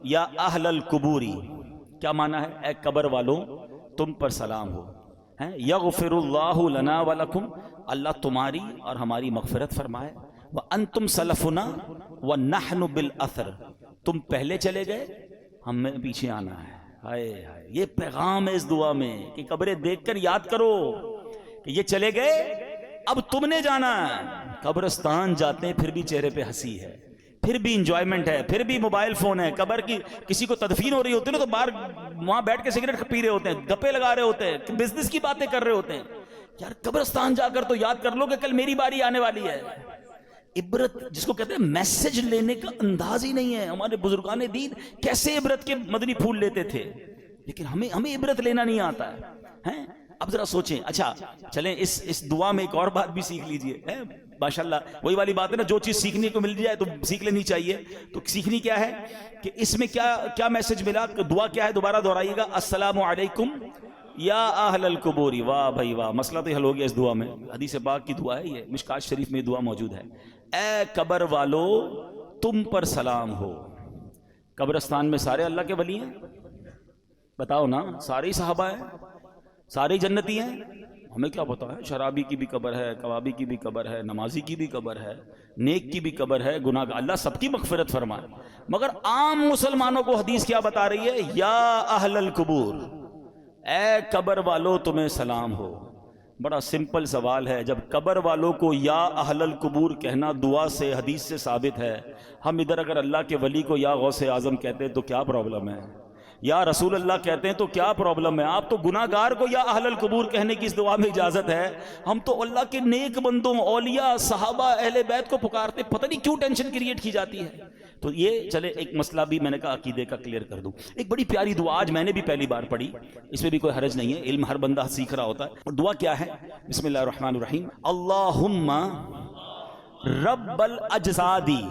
یا اہل القبوری، کیا معنی ہے؟ اے قبر والوں تم پر سلام ہو، یغفر اللہ لنا ولکم، اللہ تمہاری اور ہماری مغفرت فرمائے، وانتم سلفنا ونحن بالاثر، تم پہلے چلے گئے ہمیں پیچھے آنا ہے۔ ہائے ہائے، یہ پیغام ہے اس دعا میں کہ قبریں دیکھ کر یاد کرو کہ یہ چلے گئے اب تم نے جانا ہے۔ قبرستان جاتے ہیں پھر بھی چہرے پہ ہنسی ہے، پھر بھی انجوائمنٹ ہے، پھر بھی موبائل فون ہے. قبر کی کسی کو تدفین ہو رہی ہوتی ہے نا تو باہر وہاں بیٹھ کے سگریٹ پی رہے ہوتے ہیں، گپے لگا رہے ہوتے ہیں، بزنس کی باتیں کر رہے ہوتے ہیں. یار قبرستان جا کر تو یاد کر لو کہ کل میری باری آنے والی ہے. عبرت جس کو کہتے ہیں میسج لینے کا انداز ہی نہیں ہے. ہمارے بزرگان دین کیسے عبرت کے مدنی پھول لیتے تھے، لیکن ہمیں عبرت لینا نہیں آتا ہے. اب ذرا سوچیں. اچھا چلیں اس دعا میں ایک اور بات بھی سیکھ لیجئے. ماشاءاللہ وہی والی بات ہے نا، جو چیز سیکھنے کو مل جائے تو سیکھ لینی چاہیے. تو سیکھنی کیا ہے کہ اس میں کیا میسج ملا. دعا کیا ہے، دوبارہ دہرائیے گا. السلام علیکم یا اہل القبور. واہ بھائی واہ، مسئلہ تو حل ہو گیا اس دعا میں. حدیث پاک کی دعا ہے یہ، مشکات شریف میں یہ دعا موجود ہے. اے قبر والو تم پر سلام ہو. قبرستان میں سارے اللہ کے ولی ہیں؟ بتاؤ نا. سارے ہی صحابہ ہیں، سارے ہی جنتی ہیں؟ ہمیں کیا پتا ہے، شرابی کی بھی قبر ہے، کبابی کی بھی قبر ہے، نمازی کی بھی قبر ہے، نیک کی بھی قبر ہے، گناہ گار. اللہ سب کی مغفرت فرمائے. مگر عام مسلمانوں کو حدیث کیا بتا رہی ہے؟ یا اہل القبور، اے قبر والو تمہیں سلام ہو. بڑا سمپل سوال ہے. جب قبر والوں کو یا اہل القبور کہنا دعا سے حدیث سے ثابت ہے، ہم ادھر اگر اللہ کے ولی کو یا غوث اعظم کہتے ہیں تو کیا پرابلم ہے؟ یا رسول اللہ کہتے ہیں تو کیا پرابلم ہے؟ آپ تو گناہ گار کو یا اہل القبور کہنے کی اس دعا میں اجازت ہے. ہم تو اللہ کے نیک بندوں، اولیاء، صحابہ، اہل بیت کو پکارتے. پتہ نہیں کیوں ٹینشن کریٹ کی جاتی ہے. تو یہ چلے ایک مسئلہ بھی میں نے کہا عقیدے کا کلیئر کر دوں. ایک بڑی پیاری دعا آج میں نے بھی پہلی بار پڑھی، اس میں بھی کوئی حرج نہیں ہے، علم ہر بندہ سیکھ رہا ہوتا ہے. اور دعا کیا ہے؟ بسم اللہ الرحمن الرحیم. اللہم رب الاجسادی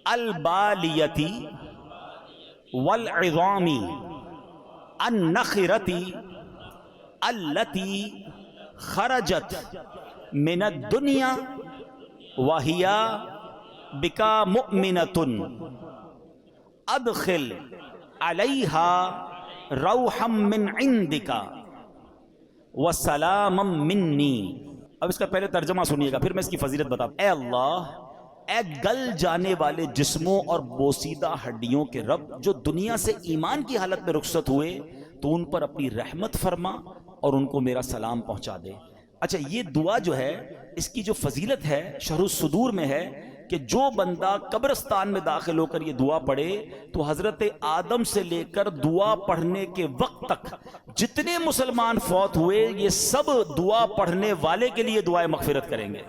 البالیتی والعظامی النخرتی التی خرجت من الدنیا وہیا بکا مؤمنۃ ادخل علیہا روحا من عندک وسلاما منی. اب اس کا پہلے ترجمہ سنیے گا، پھر میں اس کی فضیلت بتا. اے اللہ، اے گل جانے والے جسموں اور بوسیدہ ہڈیوں کے رب، جو دنیا سے ایمان کی حالت میں رخصت ہوئے تو ان پر اپنی رحمت فرما اور ان کو میرا سلام پہنچا دے. اچھا یہ دعا جو ہے اس کی جو فضیلت ہے شرح الصدور میں ہے کہ جو بندہ قبرستان میں داخل ہو کر یہ دعا پڑھے تو حضرت آدم سے لے کر دعا پڑھنے کے وقت تک جتنے مسلمان فوت ہوئے یہ سب دعا پڑھنے والے کے لیے دعائیں مغفرت کریں گے.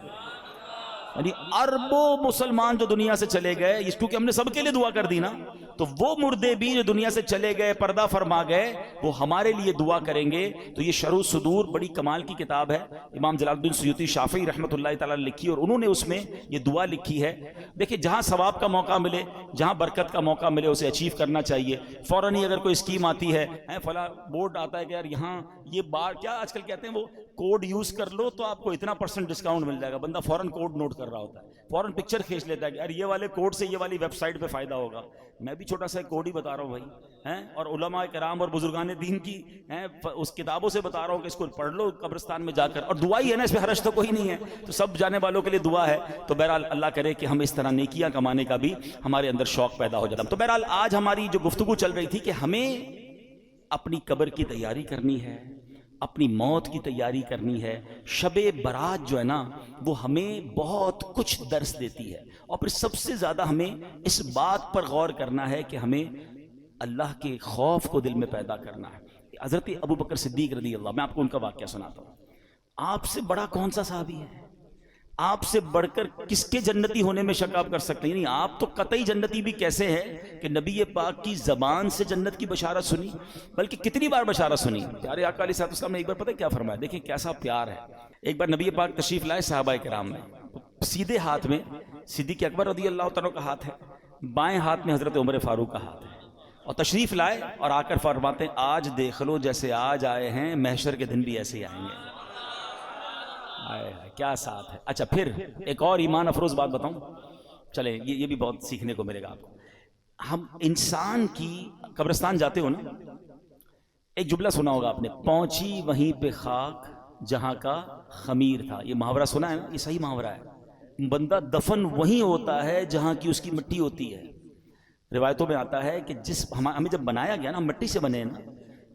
یعنی اربوں مسلمان جو دنیا سے چلے گئے، اس کیونکہ ہم نے سب کے لیے دعا کر دی نا، تو وہ مردے بھی جو دنیا سے چلے گئے، پردہ فرما گئے، وہ ہمارے لیے دعا کریں گے. تو یہ شرح الصدور بڑی کمال کی کتاب ہے، امام جلال الدین سیوطی شافعی رحمۃ اللہ تعالیٰ نے لکھی، اور انہوں نے اس میں یہ دعا لکھی ہے. دیکھیں جہاں ثواب کا موقع ملے، جہاں برکت کا موقع ملے اسے اچیو کرنا چاہیے. فوراً ہی اگر کوئی اسکیم آتی ہے، فلاں بورڈ آتا ہے کہ یار یہاں یہ بار کیا آج کل کہتے ہیں وہ کوڈ یوز کر لو تو آپ کو اتنا % ڈسکاؤنٹ مل جائے گا، بندہ فوراً کوڈ نوٹ کر رہا ہوتا ہے، فوراً پکچر کھینچ لیتا ہے کہ یار یہ والے کوڈ سے یہ والی ویب سائٹ پہ فائدہ ہوگا. میں بھی چھوٹا سا کوڈ ہی بتا رہا ہوں بھائی، اور علماء کرام اور بزرگان دین کی اس کتابوں سے بتا رہا ہوں کہ اس کو پڑھ لو قبرستان میں جا کر، اور دعا ہی ہے نا، اس میں حرج تو کوئی نہیں ہے، تو سب جانے والوں کے لیے دعا ہے. تو بہرحال اللہ کرے کہ ہم اس طرح نیکیاں کمانے کا بھی ہمارے اندر شوق پیدا ہو جاتا. تو بہرحال آج ہماری جو گفتگو چل رہی تھی کہ ہمیں اپنی قبر کی تیاری کرنی ہے، اپنی موت کی تیاری کرنی ہے. شب برات جو ہے نا وہ ہمیں بہت کچھ درس دیتی ہے، اور پھر سب سے زیادہ ہمیں اس بات پر غور کرنا ہے کہ ہمیں اللہ کے خوف کو دل میں پیدا کرنا ہے. حضرت ابو بکر صدیق رضی اللہ، میں آپ کو ان کا واقعہ سناتا ہوں. آپ سے بڑا کون سا صحابی ہے؟ آپ سے بڑھ کر کس کے جنتی ہونے میں شک آپ کر سکتے ہیں؟ نہیں، آپ تو قطعی جنتی بھی کیسے ہیں کہ نبی پاک کی زبان سے جنت کی بشارت سنی، بلکہ کتنی بار بشارت سنی. پیارے آقا علیہ السلام نے ایک بار پتہ کیا فرمایا؟ دیکھیں کیسا پیار ہے. ایک بار نبی پاک تشریف لائے صحابہ کرام میں، سیدھے ہاتھ میں صدیق اکبر رضی اللہ تعالیٰ کا ہاتھ ہے، بائیں ہاتھ میں حضرت عمر فاروق کا ہاتھ ہے، اور تشریف لائے اور آ کر فرماتے ہیں آج دیکھ لو جیسے آج آئے ہیں محشر کے دن بھی ایسے ہی آئیں گے. کیا ساتھ ہے. اچھا پھر ایک اور ایمان افروز بات بتاؤں، چلیں یہ بھی بہت سیکھنے کو ملے گا آپ کو. ہم انسان کی قبرستان جاتے ہو نا، ایک جملہ سنا ہوگا آپ نے، پہنچی وہیں پہ خاک جہاں کا خمیر تھا. یہ محاورہ سنا ہے نا، یہ صحیح محاورہ ہے. بندہ دفن وہیں ہوتا ہے جہاں کی اس کی مٹی ہوتی ہے. روایتوں میں آتا ہے کہ ہمیں جب بنایا گیا نا، مٹی سے بنے نا،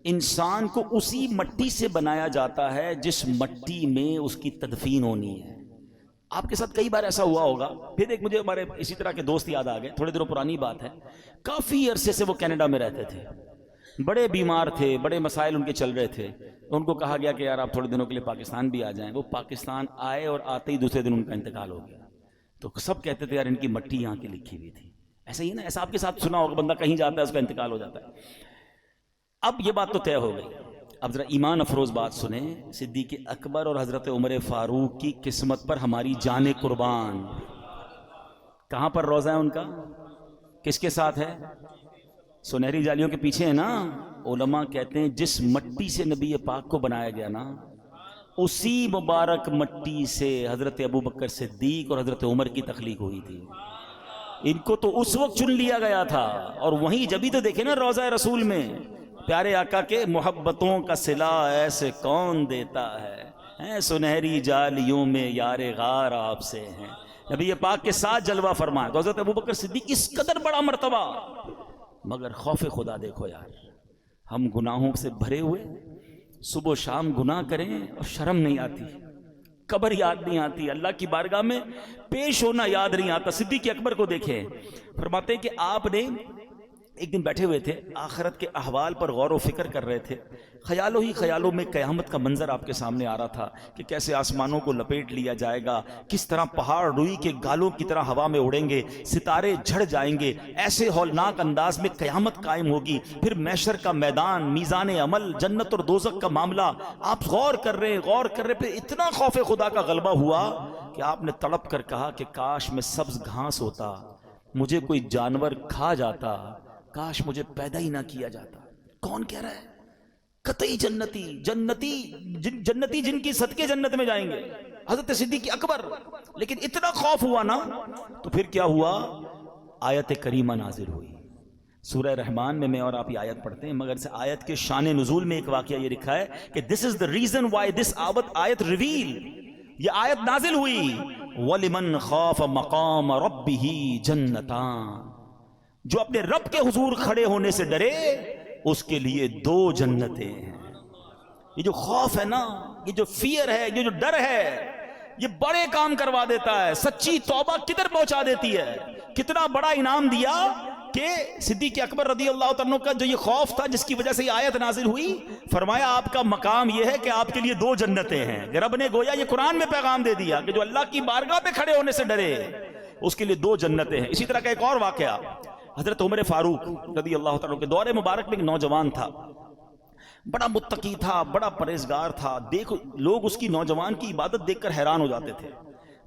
انسان کو اسی مٹی سے بنایا جاتا ہے جس مٹی میں اس کی تدفین ہونی ہے. آپ کے ساتھ کئی بار ایسا ہوا ہوگا. پھر ایک مجھے ہمارے اسی طرح کے دوست یاد آ گئے, تھوڑے دنوں پرانی بات ہے, کافی عرصے سے وہ کینیڈا میں رہتے تھے, بڑے بیمار تھے, بڑے مسائل ان کے چل رہے تھے. ان کو کہا گیا کہ یار آپ تھوڑے دنوں کے لیے پاکستان بھی آ جائیں. وہ پاکستان آئے اور آتے ہی دوسرے دن ان کا انتقال ہو گیا. تو سب کہتے تھے یار ان کی مٹی یہاں کی لکھی ہوئی تھی. ایسا ہی نا, ایسا آپ کے ساتھ سنا ہوگا, بندہ کہیں جاتا ہے اس کا انتقال ہو جاتا ہے. اب یہ بات تو طے ہو گئی. اب ذرا ایمان افروز بات سنیں, صدیق اکبر اور حضرت عمر فاروق کی قسمت پر ہماری جان قربان. کہاں پر روزہ ہے ان کا, کس کے ساتھ ہے؟ سنہری جالیوں کے پیچھے ہے نا. علماء کہتے ہیں جس مٹی سے نبی پاک کو بنایا گیا نا, اسی مبارک مٹی سے حضرت ابوبکر صدیق اور حضرت عمر کی تخلیق ہوئی تھی. ان کو تو اس وقت چن لیا گیا تھا, اور وہیں جبھی تو دیکھیں نا روضہ رسول میں پیارے آقا کے محبتوں کا صلہ ایسے کون دیتا ہے, سنہری جالیوں میں یار غار آپ سے ہیں. نبی پاک کے ساتھ جلوہ فرمایا تو حضرت ابوبکر صدیق اس قدر بڑا مرتبہ. مگر خوف خدا دیکھو یار, ہم گناہوں سے بھرے ہوئے صبح و شام گناہ کریں اور شرم نہیں آتی, قبر یاد نہیں آتی, اللہ کی بارگاہ میں پیش ہونا یاد نہیں آتا. صدیق اکبر کو دیکھیں, فرماتے ہیں کہ آپ نے ایک دن بیٹھے ہوئے تھے, آخرت کے احوال پر غور و فکر کر رہے تھے. خیالوں ہی خیالوں میں قیامت کا منظر آپ کے سامنے آ رہا تھا کہ کیسے آسمانوں کو لپیٹ لیا جائے گا, کس طرح پہاڑ روئی کے گالوں کی طرح ہوا میں اڑیں گے, ستارے جھڑ جائیں گے, ایسے ہولناک انداز میں قیامت قائم ہوگی, پھر محشر کا میدان, میزان عمل, جنت اور دوزخ کا معاملہ. آپ غور کر رہے پھر اتنا خوف خدا کا غلبہ ہوا کہ آپ نے تڑپ کر کہا کہ کاش میں سبز گھاس ہوتا, مجھے کوئی جانور کھا جاتا, کاش مجھے پیدا ہی نہ کیا جاتا. کون کہہ رہا ہے؟ قطعی جنتی جن کی صدقے جنت میں جائیں گے, حضرت صدیق اکبر. لیکن اتنا خوف ہوا نا, تو پھر کیا ہوا, آیت کریمہ نازل ہوئی. سورہ رحمان میں اور آپ یہ آیت پڑھتے ہیں, مگر سے آیت کے شان نزول میں ایک واقعہ یہ لکھا ہے کہ this is the reason why this آیت reveal, یہ آیت نازل ہوئی, وَلِمَنْ خَافَ مَقَامَ رَبِّهِ جَنَّتَانِ, جو اپنے رب کے حضور کھڑے ہونے سے ڈرے اس کے لیے 2 جنتیں ہیں. یہ جو خوف ہے نا, یہ جو فیئر ہے, یہ جو ڈر ہے, یہ بڑے کام کروا دیتا ہے. سچی توبہ کدھر پہنچا دیتی ہے. کتنا بڑا انعام دیا کہ صدیق اکبر رضی اللہ عنہ کا جو یہ خوف تھا جس کی وجہ سے یہ آیت نازل ہوئی, فرمایا آپ کا مقام یہ ہے کہ آپ کے لیے 2 جنتیں ہیں. رب نے گویا یہ قرآن میں پیغام دے دیا کہ جو اللہ کی بارگاہ پہ کھڑے ہونے سے ڈرے اس کے لیے 2 جنتیں ہیں. اسی طرح کا ایک اور واقعہ, حضرت عمر فاروق رضی اللہ تعالیٰ کے دور مبارک میں ایک نوجوان تھا, بڑا متقی تھا, بڑا پرہیزگار تھا. لوگ اس کی نوجوان کی عبادت دیکھ کر حیران ہو جاتے تھے.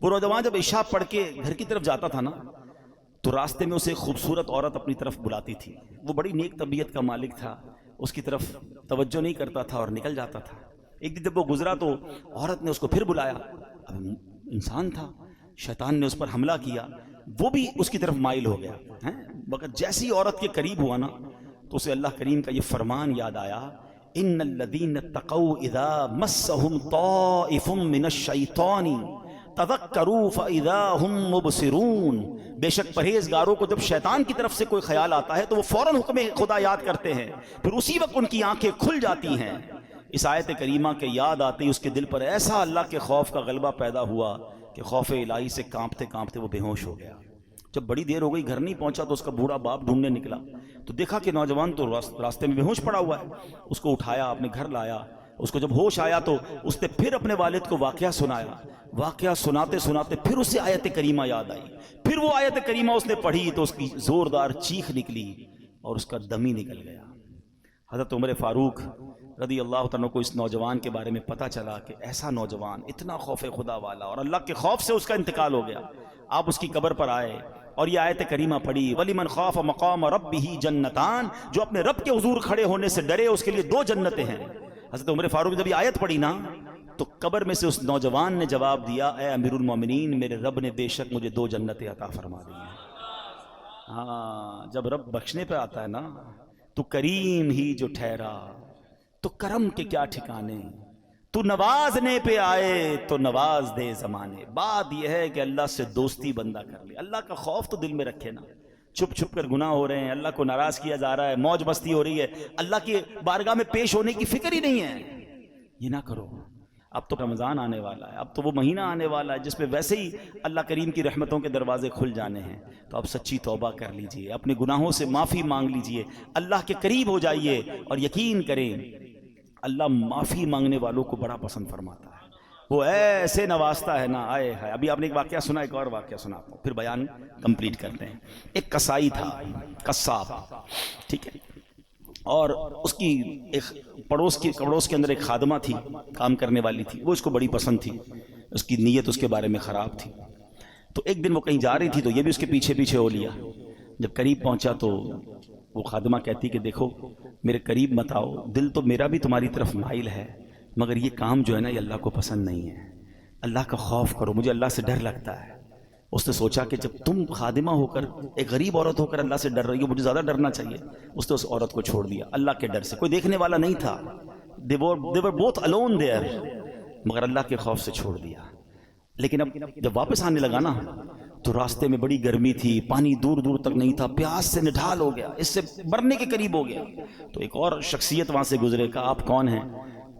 وہ نوجوان جب عشاء پڑھ کے گھر کی طرف جاتا تھا نا, تو راستے میں اسے ایک خوبصورت عورت اپنی طرف بلاتی تھی. وہ بڑی نیک طبیعت کا مالک تھا, اس کی طرف توجہ نہیں کرتا تھا اور نکل جاتا تھا. ایک دن جب وہ گزرا تو عورت نے اس کو پھر بلایا. اب انسان تھا, شیطان نے اس پر حملہ کیا, وہ بھی اس کی طرف مائل ہو گیا. مگر جیسی عورت کے قریب ہوا نا, تو اسے اللہ کریم کا یہ فرمان یاد آیا, ان الذین اتقوا اذا مسهم طائف من الشیطان تذکروا فاذا هم مبصرون. بے شک پرہیزگاروں کو جب شیطان کی طرف سے کوئی خیال آتا ہے تو وہ فوراً حکم خدا یاد کرتے ہیں, پھر اسی وقت ان کی آنکھیں کھل جاتی ہیں. اس آیت کریمہ کے یاد آتے ہی اس کے دل پر ایسا اللہ کے خوف کا غلبہ پیدا ہوا کہ خوف الہی سے کانپتے کانپتے وہ بے ہوش ہو گیا. جب بڑی دیر ہو گئی گھر نہیں پہنچا تو اس کا بوڑھا باپ ڈھونڈنے نکلا, تو دیکھا کہ نوجوان تو راستے میں بے ہوش پڑا ہوا ہے. اس کو اٹھایا, اپنے گھر لایا. اس کو جب ہوش آیا تو اس نے پھر اپنے والد کو واقعہ سنایا. واقعہ سناتے سناتے پھر اسے آیت کریمہ یاد آئی. پھر وہ آیت کریمہ اس نے پڑھی تو اس کی زوردار چیخ نکلی اور اس کا دم ہی نکل گیا. حضرت عمر فاروق رضی اللہ عنہ کو اس نوجوان کے بارے میں پتہ چلا کہ ایسا نوجوان اتنا خوف خدا والا, اور اللہ کے خوف سے اس کا انتقال ہو گیا. آپ اس کی قبر پر آئے اور یہ آیت کریمہ پڑھی, وَلِمَنْ خَافَ مَقَامَ رَبِّهِ جَنَّتَانِ, جو اپنے رب کے حضور کھڑے ہونے سے ڈرے اس کے لیے 2 جنتیں ہیں. حضرت عمر فاروق جب یہ آیت پڑھی نا, تو قبر میں سے اس نوجوان نے جواب دیا, اے امیر المومنین, میرے رب نے بے شک مجھے 2 جنتیں عطا فرما دی ہیں. ہاں, جب رب بخشنے پہ آتا ہے نا, تو کریم ہی جو ٹھہرا تو کرم کے کیا ٹھکانے, تو نوازنے پہ آئے تو نواز دے زمانے. بات یہ ہے کہ اللہ سے دوستی بندہ کر لے, اللہ کا خوف تو دل میں رکھے نا. چھپ چھپ کر گناہ ہو رہے ہیں, اللہ کو ناراض کیا جا رہا ہے, موج مستی ہو رہی ہے, اللہ کی بارگاہ میں پیش ہونے کی فکر ہی نہیں ہے, یہ نہ کرو. اب تو رمضان آنے والا ہے، اب تو وہ مہینہ آنے والا ہے جس میں ویسے ہی اللہ کریم کی رحمتوں کے دروازے کھل جانے ہیں. تو اب سچی توبہ کر لیجئے، اپنے گناہوں سے معافی مانگ لیجئے، اللہ کے قریب ہو جائیے، اور یقین کریں اللہ معافی مانگنے والوں کو بڑا پسند فرماتا ہے. وہ ایسے نوازتا ہے نا، آئے ہے. ابھی آپ نے ایک واقعہ سنا، ایک اور واقعہ سناتا ہوں پھر بیان کمپلیٹ کرتے ہیں. ایک کسائی تھا، قصاب، ٹھیک ہے، اور اس کی ایک پڑوس کے اندر ایک خادمہ تھی، کام کرنے والی تھی. وہ اس کو بڑی پسند تھی، اس کی نیت اس کے بارے میں خراب تھی. تو ایک دن وہ کہیں جا رہی تھی تو یہ بھی اس کے پیچھے پیچھے ہو لیا. جب قریب پہنچا تو وہ خادمہ کہتی کہ دیکھو میرے قریب مت آؤ، دل تو میرا بھی تمہاری طرف مائل ہے، مگر یہ کام جو ہے نا یہ اللہ کو پسند نہیں ہے. اللہ کا خوف کرو، مجھے اللہ سے ڈر لگتا ہے. اس نے سوچا کہ جب تم خادمہ ہو کر، ایک غریب عورت ہو کر اللہ سے ڈر رہی ہو، مجھے زیادہ ڈرنا چاہیے. اس نے اس عورت کو چھوڑ دیا اللہ کے ڈر سے. کوئی دیکھنے والا نہیں تھا، they were both alone there، مگر اللہ کے خوف سے چھوڑ دیا. لیکن اب جب واپس آنے لگا نا تو راستے میں بڑی گرمی تھی، پانی دور دور تک نہیں تھا، پیاس سے نڈھال ہو گیا، اس سے مرنے کے قریب ہو گیا. تو ایک اور شخصیت وہاں سے گزرے. کہا آپ کون ہیں؟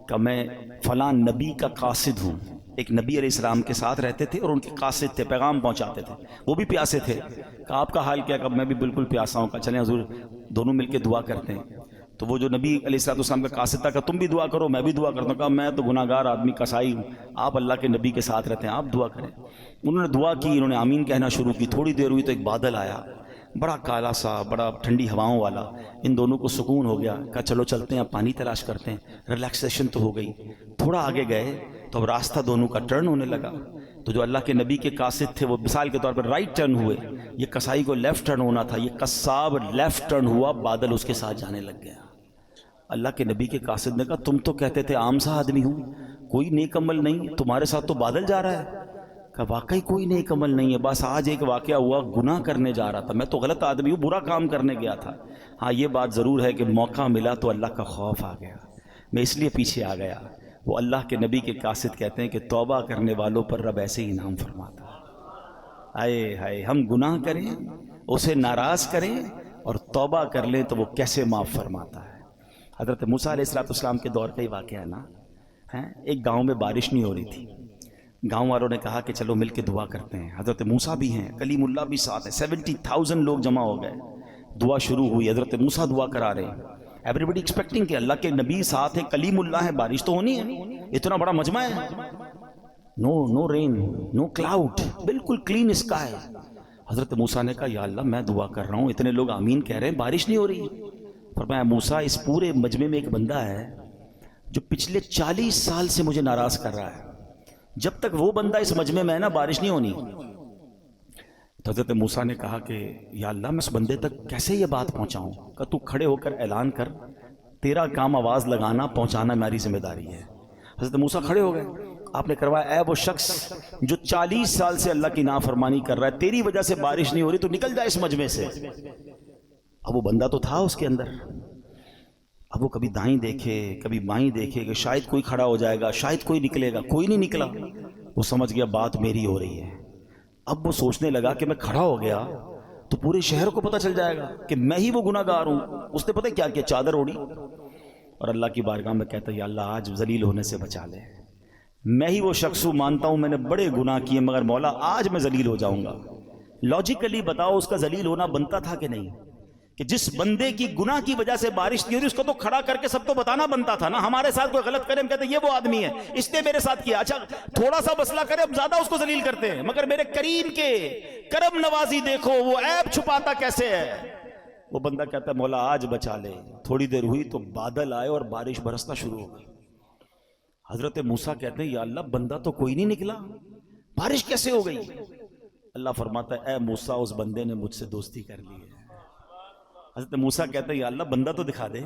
کہ میں فلاں نبی کا قاصد ہوں. ایک نبی علیہ السلام کے ساتھ رہتے تھے اور ان کے قاصد تھے، پیغام پہنچاتے تھے. وہ بھی پیاسے تھے. کہا آپ کا حال کیا؟ کہ میں بھی بالکل پیاسا ہوں. کہا چلیں حضور دونوں مل کے دعا کرتے ہیں. تو وہ جو نبی علیہ السلام کا قاصد تھا کہ تم بھی دعا کرو میں بھی دعا کرتا ہوں. کہا میں تو گناہ گار آدمی کسائی ہوں، آپ اللہ کے نبی کے ساتھ رہتے ہیں، آپ دعا کریں. انہوں نے دعا کی، انہوں نے آمین کہنا شروع کی. تھوڑی دیر ہوئی تو ایک بادل آیا، بڑا کالا سا، بڑا ٹھنڈی ہواؤں والا. ان دونوں کو سکون ہو گیا. کہا چلو چلتے ہیں، اب پانی تلاش کرتے ہیں. ریلیکسیشن تو ہو گئی. تھوڑا آگے گئے تو اب راستہ دونوں کا ٹرن ہونے لگا. تو جو اللہ کے نبی کے قاصد تھے وہ مثال کے طور پر رائٹ ٹرن ہوئے، یہ کسائی کو لیفٹ ٹرن ہونا تھا. یہ قصاب لیفٹ ٹرن ہوا، بادل اس کے ساتھ جانے لگ گیا. اللہ کے نبی کے قاصد نے کہا تم تو کہتے تھے عام سا آدمی ہوں، کوئی نیک عمل نہیں، تمہارے ساتھ تو بادل جا رہا ہے. کہا واقعی کوئی نیک عمل نہیں ہے، بس آج ایک واقعہ ہوا، گناہ کرنے جا رہا تھا، میں تو غلط آدمی ہوں، برا کام کرنے گیا تھا. ہاں یہ بات ضرور ہے کہ موقع ملا تو اللہ کا خوف آ گیا، میں اس لیے پیچھے آ گیا. وہ اللہ کے نبی کے قاصد کہتے ہیں کہ توبہ کرنے والوں پر رب ایسے ہی انعام فرماتا ہے. آئے ہائے، ہم گناہ کریں، اسے ناراض کریں اور توبہ کر لیں تو وہ کیسے معاف فرماتا ہے. حضرت موسیٰ علیہ السلام کے دور کا ہی واقعہ ہے نا. ایک گاؤں میں بارش نہیں ہو رہی تھی. گاؤں والوں نے کہا کہ چلو مل کے دعا کرتے ہیں. حضرت موسیٰ بھی ہیں، کلیم اللہ بھی ساتھ ہے، 70,000 لوگ جمع ہو گئے. دعا شروع ہوئی، حضرت موسیٰ دعا کرا رہے ہیں. ایوری بڈی ایکسپیکٹنگ کہ اللہ کے نبی ساتھ ہیں، کلیم اللہ ہے، بارش تو ہونی ہے، اتنا بڑا مجمع ہے. نو رین، نو کلاؤڈ، بالکل کلین اسکائی. حضرت موسیٰ نے کہا یا اللہ میں دعا کر رہا ہوں، اتنے لوگ آمین کہہ رہے ہیں، بارش نہیں ہو رہی. فرمایا موسیٰ اس پورے مجمع میں ایک بندہ ہے جو پچھلے 40 سال سے مجھے ناراض کر رہا ہے، جب تک وہ بندہ اس مجمع میں ہے نا بارش نہیں ہونی. تو حضرت موسیٰ نے کہا کہ یا اللہ میں اس بندے تک کیسے یہ بات پہنچاؤں؟ کہ تو کھڑے ہو کر اعلان کر، تیرا کام آواز لگانا پہنچانا میری ذمہ داری ہے. حضرت موسیٰ کھڑے ہو گئے. آپ نے کروایا اے وہ شخص جو 40 سال سے اللہ کی نافرمانی کر رہا ہے، تیری وجہ سے بارش نہیں ہو رہی، تو نکل جائے اس مجمع سے. اب وہ بندہ تو تھا اس کے اندر. اب وہ کبھی دائیں دیکھے کبھی بائیں دیکھے کہ شاید کوئی کھڑا ہو جائے گا، شاید کوئی نکلے گا، کوئی نہیں نکلا. وہ سمجھ گیا بات میری ہو رہی ہے. اب وہ سوچنے لگا کہ میں کھڑا ہو گیا تو پورے شہر کو پتہ چل جائے گا کہ میں ہی وہ گناہ گار ہوں. اس نے پتہ کیا کیا، چادر اوڑی اور اللہ کی بارگاہ میں کہتا یا اللہ آج ذلیل ہونے سے بچا لے. میں ہی وہ شخص ہوں، مانتا ہوں میں نے بڑے گناہ کیے، مگر مولا آج میں ذلیل ہو جاؤں گا. لاجیکلی بتاؤ اس کا ذلیل ہونا بنتا تھا کہ نہیں؟ کہ جس بندے کی گناہ کی وجہ سے بارش نہیں ہو رہی اس کو تو کھڑا کر کے سب کو بتانا بنتا تھا نا. ہمارے ساتھ کوئی غلط کرے ہم کہتے ہیں یہ وہ آدمی ہے، اس نے میرے ساتھ کیا. اچھا تھوڑا سا مسئلہ کرے ہم زیادہ اس کو ذلیل کرتے ہیں، مگر میرے کریم کے کرم نوازی دیکھو، وہ عیب چھپاتا کیسے ہے. وہ بندہ کہتا ہے مولا آج بچا لے. تھوڑی دیر ہوئی تو بادل آئے اور بارش برسنا شروع ہو گئی. حضرت موسیٰ کہتے ہیں یا اللہ بندہ تو کوئی نہیں نکلا، بارش کیسے ہو گئی؟ اللہ فرماتا ہے اے موسیٰ اس بندے نے مجھ سے دوستی کر لی ہے. حضرت موسیٰ کہتے ہیں یا اللہ بندہ تو دکھا دے،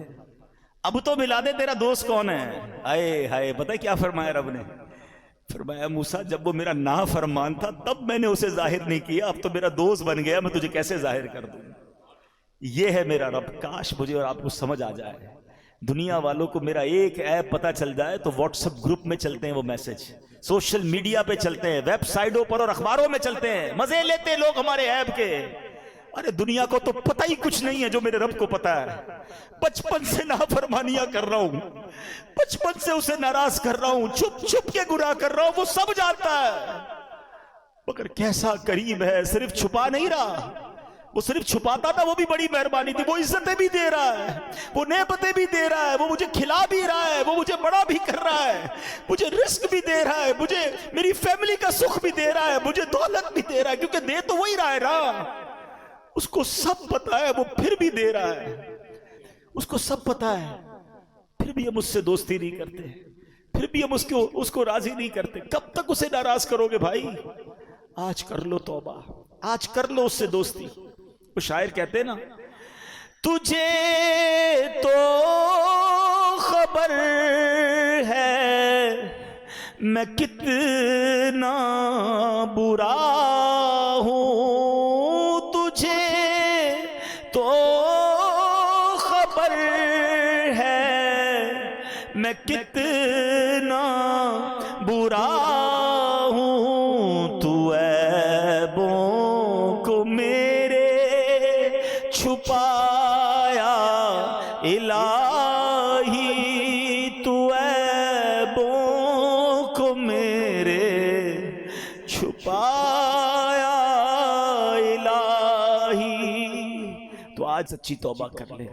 اب تو ملا دے تیرا دوست کون ہے. آئے ہائے، پتہ ہے کیا فرمایا رب نے؟ فرمایا موسیٰ جب وہ میرا نافرمان تھا تب میں نے اسے ظاہر نہیں کیا، اب تو میرا دوست بن گیا، میں تجھے کیسے ظاہر کر دوں. یہ ہے میرا رب. کاش مجھے اور آپ کو سمجھ آ جائے. دنیا والوں کو میرا ایک ایپ پتہ چل جائے تو واٹس ایپ گروپ میں چلتے ہیں وہ میسج، سوشل میڈیا پہ چلتے ہیں، ویب سائٹوں پر اور اخباروں میں چلتے ہیں، مزے لیتے لوگ ہمارے ایپ کے. ارے دنیا کو تو پتہ ہی کچھ نہیں ہے جو میرے رب کو پتہ ہے. بچپن سے نافرمانیاں کر رہا ہوں, بچپن سے اسے ناراض کر رہا ہوں, چھپ چھپ کے گناہ کر رہا ہوں, وہ سب جانتا ہے. مگر کیسا کریم ہے, صرف چھپا نہیں رہا, وہ صرف چھپاتا تھا وہ بھی بڑی مہربانی تھی, وہ عزتیں بھی دے رہا ہے, وہ نعمتیں بھی دے رہا ہے, وہ مجھے کھلا بھی رہا ہے, وہ مجھے بڑا بھی کر رہا ہے, مجھے رزق بھی دے رہا ہے, مجھے میری فیملی کا سکھ بھی دے رہا ہے, مجھے دولت بھی دے رہا ہے, کیونکہ دے تو وہی رہا ہے نا. اس کو سب پتا ہے, وہ پھر بھی دے رہا ہے. اس کو سب پتا ہے, پھر بھی ہم اس سے دوستی نہیں کرتے, پھر بھی ہم اس کو راضی نہیں کرتے. کب تک اسے ناراض کرو گے بھائی؟ آج کر لو توبہ, آج کر لو اس سے دوستی. وہ شاعر کہتے ہیں نا, تجھے تو خبر ہے میں کتنا برا ہوں, تجھے تو خبر ہے میں کتنا برا ہوں, تو عیبوں کو میرے چھپایا الہی, تو عیبوں کو میرے چھپایا الہی. تو آج سچی توبہ کر لے,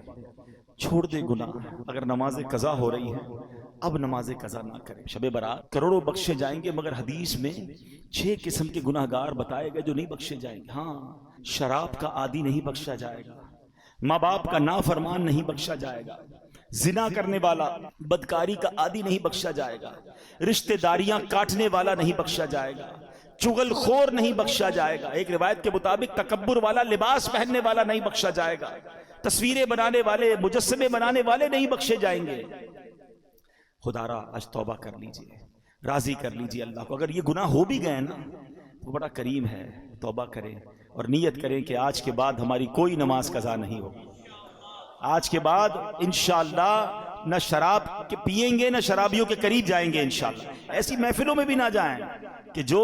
چھوڑ دے گناہ. اگر نماز قضا ہو رہی ہے اب نماز قضا نہ کرے. شب برات کروڑوں بخشے جائیں گے, مگر حدیث میں 6 قسم کے گناہگار بتائے گئے جو نہیں بخشے جائیں گے. ہاں, شراب کا عادی نہیں بخشا جائے گا, ماں باپ کا نافرمان نہیں بخشا جائے گا, زنا کرنے والا بدکاری کا عادی نہیں بخشا جائے گا, رشتہ داریاں کاٹنے والا نہیں بخشا جائے گا, چغل خور نہیں بخشا جائے گا, ایک روایت کے مطابق تکبر والا لباس پہننے والا نہیں بخشا جائے گا, تصویریں بنانے والے مجسمے بنانے والے نہیں بخشے جائیں گے. خدا را آج توبہ کر لیجئے, راضی کر لیجئے اللہ کو. اگر یہ گناہ ہو بھی گئے نا وہ بڑا کریم ہے, توبہ کریں اور نیت کریں کہ آج کے بعد ہماری کوئی نماز قضا نہیں ہوگی. آج کے بعد انشاءاللہ نہ شراب کے پئیں گے, نہ شرابیوں کے قریب جائیں گے انشاءاللہ. ایسی محفلوں میں بھی نہ جائیں کہ جو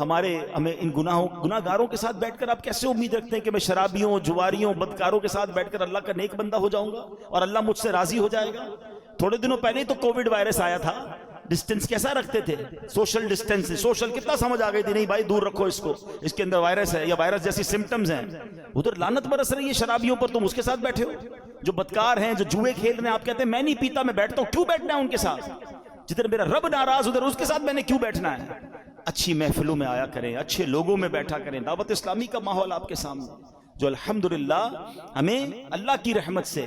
ہمیں ان گناہگاروں کے ساتھ بیٹھ کر آپ کیسے امید رکھتے ہیں کہ میں شرابیوں, جواریوں, بدکاروں کے ساتھ بیٹھ کر اللہ کا نیک بندہ ہو جاؤں گا اور اللہ مجھ سے راضی ہو جائے گا. تھوڑے دنوں پہلے ہی تو کووڈ وائرس آیا تھا, ڈسٹنس کیسا رکھتے تھے, سوشل ڈسٹنس, سوشل کتنا سمجھ آ گئی تھی, نہیں بھائی دور رکھو اس کو, اس کے اندر وائرس ہے یا وائرس جیسی سمٹمز ہیں. ادھر لعنت برس رہی ہے شرابیوں پر, تم اس کے ساتھ بیٹھے ہو. جو بدکار ہیں, جو جوئے کھیل رہے ہیں, آپ کہتے ہیں میں نہیں پیتا میں بیٹھتا ہوں, کیوں بیٹھنا ہے ان کے ساتھ؟ جدھر میرا رب ناراض ادھر اس کے ساتھ میں نے کیوں بیٹھنا ہے؟ اچھی محفلوں میں آیا کریں, اچھے لوگوں میں بیٹھا کریں. دعوت اسلامی کا ماحول آپ کے سامنے جو الحمدللہ ہمیں اللہ کی رحمت سے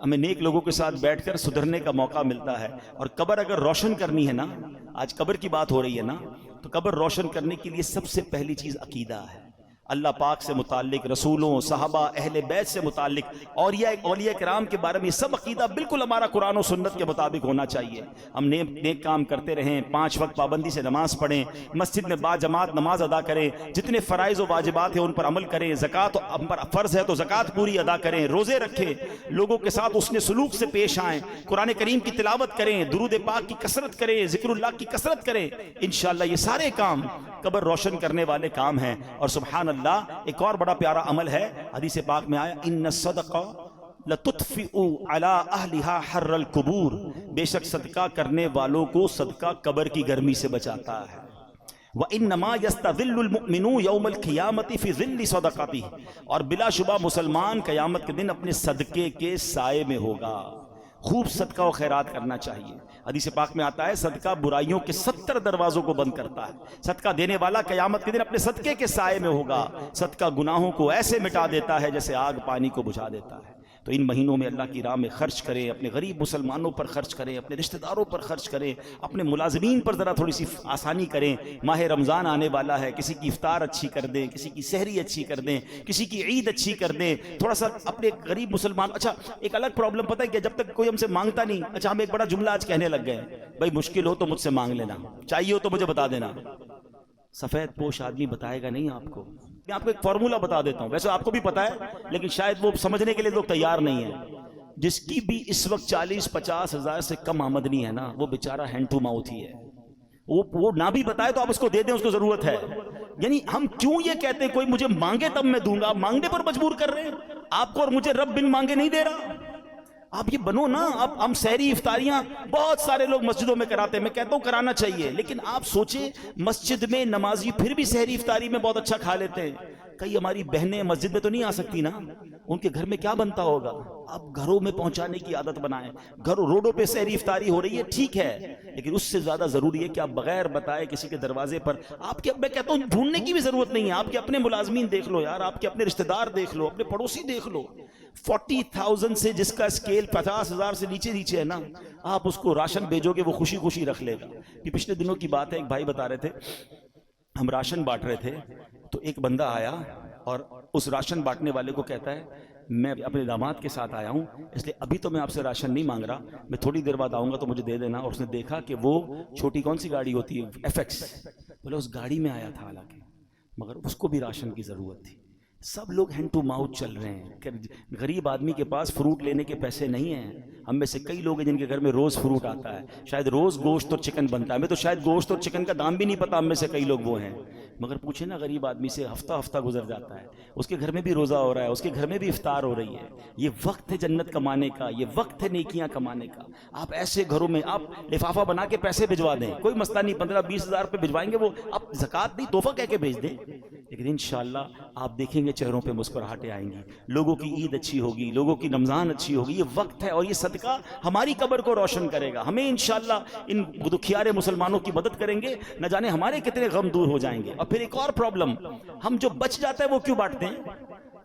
ہمیں نیک لوگوں کے ساتھ بیٹھ کر سدھرنے کا موقع ملتا ہے. اور قبر اگر روشن کرنی ہے نا, آج قبر کی بات ہو رہی ہے نا, تو قبر روشن کرنے کے لیے سب سے پہلی چیز عقیدہ ہے. اللہ پاک سے متعلق, رسولوں, صحابہ, اہل بیت سے متعلق, اولیاء کرام کے بارے میں یہ سب عقیدہ بالکل ہمارا قرآن و سنت کے مطابق ہونا چاہیے. ہم نیک کام کرتے رہیں, 5 وقت پابندی سے نماز پڑھیں, مسجد میں با جماعت نماز ادا کریں, جتنے فرائض و واجبات ہیں ان پر عمل کریں, زکوٰۃ ہم پر فرض ہے تو زکوٰۃ پوری ادا کریں, روزے رکھیں, لوگوں کے ساتھ حسن سلوک سے پیش آئیں, قرآن کریم کی تلاوت کریں, درود پاک کی کثرت کریں, ذکر اللہ کی کثرت کریں. انشاءاللہ یہ سارے کام قبر روشن کرنے والے کام ہیں. اور سبحان اللہ ایک اور بڑا پیارا عمل ہے, حدیث پاک میں آیا, ان الصدقہ لتطفئ علی اہلھا حر القبور, بے شک صدقہ کرنے والوں کو صدقہ قبر کی گرمی سے بچاتا ہے. وانما یستظل المؤمن یوم القیامۃ فی ظل صدقتہ, اور بلا شبہ مسلمان قیامت کے دن اپنے صدقے کے سائے میں ہوگا. خوب صدقہ و خیرات کرنا چاہیے. حدیث پاک میں آتا ہے صدقہ برائیوں کے 70 دروازوں کو بند کرتا ہے. صدقہ دینے والا قیامت کے دن اپنے صدقے کے سائے میں ہوگا. صدقہ گناہوں کو ایسے مٹا دیتا ہے جیسے آگ پانی کو بجھا دیتا ہے. تو ان مہینوں میں اللہ کی راہ میں خرچ کریں, اپنے غریب مسلمانوں پر خرچ کریں, اپنے رشتہ داروں پر خرچ کریں, اپنے ملازمین پر ذرا تھوڑی سی آسانی کریں. ماہ رمضان آنے والا ہے, کسی کی افطار اچھی کر دیں, کسی کی سحری اچھی کر دیں, کسی کی عید اچھی کر دیں. تھوڑا سا اپنے غریب مسلمان, اچھا ایک الگ پرابلم پتہ ہے کہ جب تک کوئی ہم سے مانگتا نہیں, اچھا ہم ایک بڑا جملہ آج کہنے لگ گئے, بھائی مشکل ہو تو مجھ سے مانگ لینا, چاہیے ہو تو مجھے بتا دینا. سفید پوش آدمی بتائے گا نہیں آپ کو. میں آپ کو ایک فارمولہ بتا دیتا ہوں, ویسے آپ کو بھی پتا ہے لیکن شاید وہ سمجھنے کے لیے لوگ تیار نہیں ہیں. جس کی بھی اس وقت 40-50 ہزار سے کم آمدنی ہے نا, وہ بیچارہ ہینڈ ٹو ماؤتھ ہی ہے. وہ نہ بھی بتائے تو آپ اس کو دے دیں، اس کو ضرورت ہے. یعنی ہم کیوں یہ کہتے ہیں کوئی مجھے مانگے تب میں دوں گا؟ آپ مانگنے پر مجبور کر رہے ہیں آپ کو، اور مجھے رب بن مانگے نہیں دے رہا. آپ یہ بنو نا. اب ہم سحری افطاریاں بہت سارے لوگ مسجدوں میں کراتے ہیں، میں کہتا ہوں کرانا چاہیے، لیکن آپ سوچیں مسجد میں نمازی پھر بھی سحری افطاری میں بہت اچھا کھا لیتے ہیں. کئی ہماری بہنیں مسجد میں تو نہیں آ سکتی نا، ان کے گھر میں کیا بنتا ہوگا؟ آپ گھروں میں پہنچانے کی عادت بنائیں. گھروں روڈوں پہ سحری افطاری ہو رہی ہے ٹھیک ہے، لیکن اس سے زیادہ ضروری ہے کہ آپ بغیر بتائے کسی کے دروازے پر آپ کے، میں کہتا ہوں ڈھونڈنے کی بھی ضرورت نہیں ہے. آپ کے اپنے ملازمین دیکھ لو یار، آپ کے اپنے رشتہ دار دیکھ لو، اپنے پڑوسی دیکھ لو. 40,000 سے جس کا اسکیل 50,000 سے نیچے ہے نا، آپ اس کو راشن بھیجو گے وہ خوشی خوشی رکھ لے گا. یہ پچھلے دنوں کی بات ہے، ایک بھائی بتا رہے تھے ہم راشن بانٹ رہے تھے تو ایک بندہ آیا اور اس راشن بانٹنے والے کو کہتا ہے میں اپنے داماد کے ساتھ آیا ہوں، اس لیے ابھی تو میں آپ سے راشن نہیں مانگ رہا، میں تھوڑی دیر بعد آؤں گا تو مجھے دے دینا. اور اس نے دیکھا کہ وہ چھوٹی کون سی گاڑی ہوتی ہے FX، بولے اس گاڑی میں آیا تھا حالانکہ، مگر اس کو بھی راشن کی ضرورت تھی. سب لوگ ہینڈ ٹو ماؤتھ چل رہے ہیں کہ غریب آدمی کے پاس فروٹ لینے کے پیسے نہیں ہیں. ہم میں سے کئی لوگ ہیں جن کے گھر میں روز فروٹ آتا ہے، شاید روز گوشت اور چکن بنتا ہے. ہمیں تو شاید گوشت اور چکن کا دام بھی نہیں پتا، ہم میں سے کئی لوگ وہ ہیں. مگر پوچھیں نا غریب آدمی سے، ہفتہ ہفتہ گزر جاتا ہے، اس کے گھر میں بھی روزہ ہو رہا ہے، اس کے گھر میں بھی افطار ہو رہی ہے. یہ وقت ہے جنت کمانے کا، یہ وقت ہے نیکیاں کمانے کا. آپ ایسے گھروں میں آپ لفافہ بنا کے پیسے بھجوا دیں، کوئی مسئلہ نہیں، 15-20 ہزار روپے بھجوائیں گے وہ آپ زکوٰۃ نہیں تحفہ کہہ کے بھیج دیں، لیکن انشاءاللہ آپ دیکھیں گے چہروں پہ مسکراہٹیں آئیں گی، لوگوں کی عید اچھی ہوگی، لوگوں کی رمضان اچھی ہوگی. یہ وقت ہے اور یہ صدقہ ہماری قبر کو روشن کرے گا. ہمیں انشاءاللہ ان دکھیارے مسلمانوں کی مدد کریں گے، نہ جانے ہمارے کتنے غم دور ہو جائیں گے. اور پھر ایک اور پرابلم، ہم جو بچ جاتا ہے وہ کیوں بانٹتے ہیں؟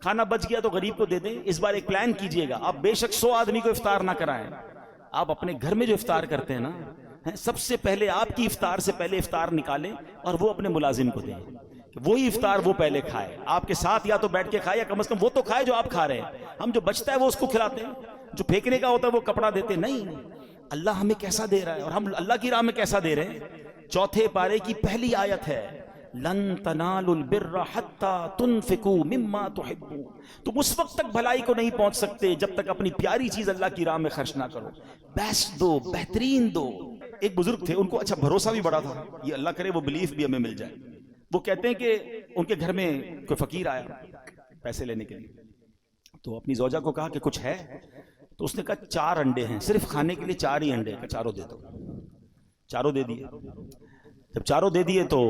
کھانا بچ گیا تو غریب کو دے دیں. اس بار ایک پلان کیجئے گا، آپ بے شک 100 آدمی کو افطار نہ کرائیں، آپ اپنے گھر میں جو افطار کرتے ہیں نا، سب سے پہلے آپ کی افطار سے پہلے افطار نکالیں اور وہ اپنے ملازم کو دیں، وہی افطار وہ پہلے کھائے، آپ کے ساتھ یا تو بیٹھ کے کھائے یا کم از کم وہ تو کھائے جو آپ کھا رہے ہیں. ہم جو بچتا ہے وہ اس کو کھلاتے ہیں، جو پھینکنے کا ہوتا ہے وہ کپڑا دیتے نہیں. اللہ ہمیں کیسا دے رہا ہے اور ہم اللہ کی راہ میں کیسا دے رہے ہیں. 4 پارے کی پہلی آیت ہے لن تنالوا البر حتى تنفقوا مما تحبون. تم اس وقت تک بھلائی کو نہیں پہنچ سکتے جب تک اپنی پیاری چیز اللہ کی راہ میں خرچ نہ کرو، بیسٹ دو، بہترین دو. ایک بزرگ تھے، ان کو اچھا بھروسہ بھی بڑا تھا، یہ اللہ کرے وہ بلیف بھی ہمیں مل جائے. وہ کہتے ہیں کہ ان کے گھر میں کوئی فقیر آیا پیسے لینے کے لیے، تو اپنی زوجہ کو کہا کہ کچھ ہے، تو اس نے کہا 4 انڈے ہیں، صرف کھانے کے لیے 4 ہی انڈے، کہ 4 دے دو. 4 دے دیے. جب 4 دے دیے تو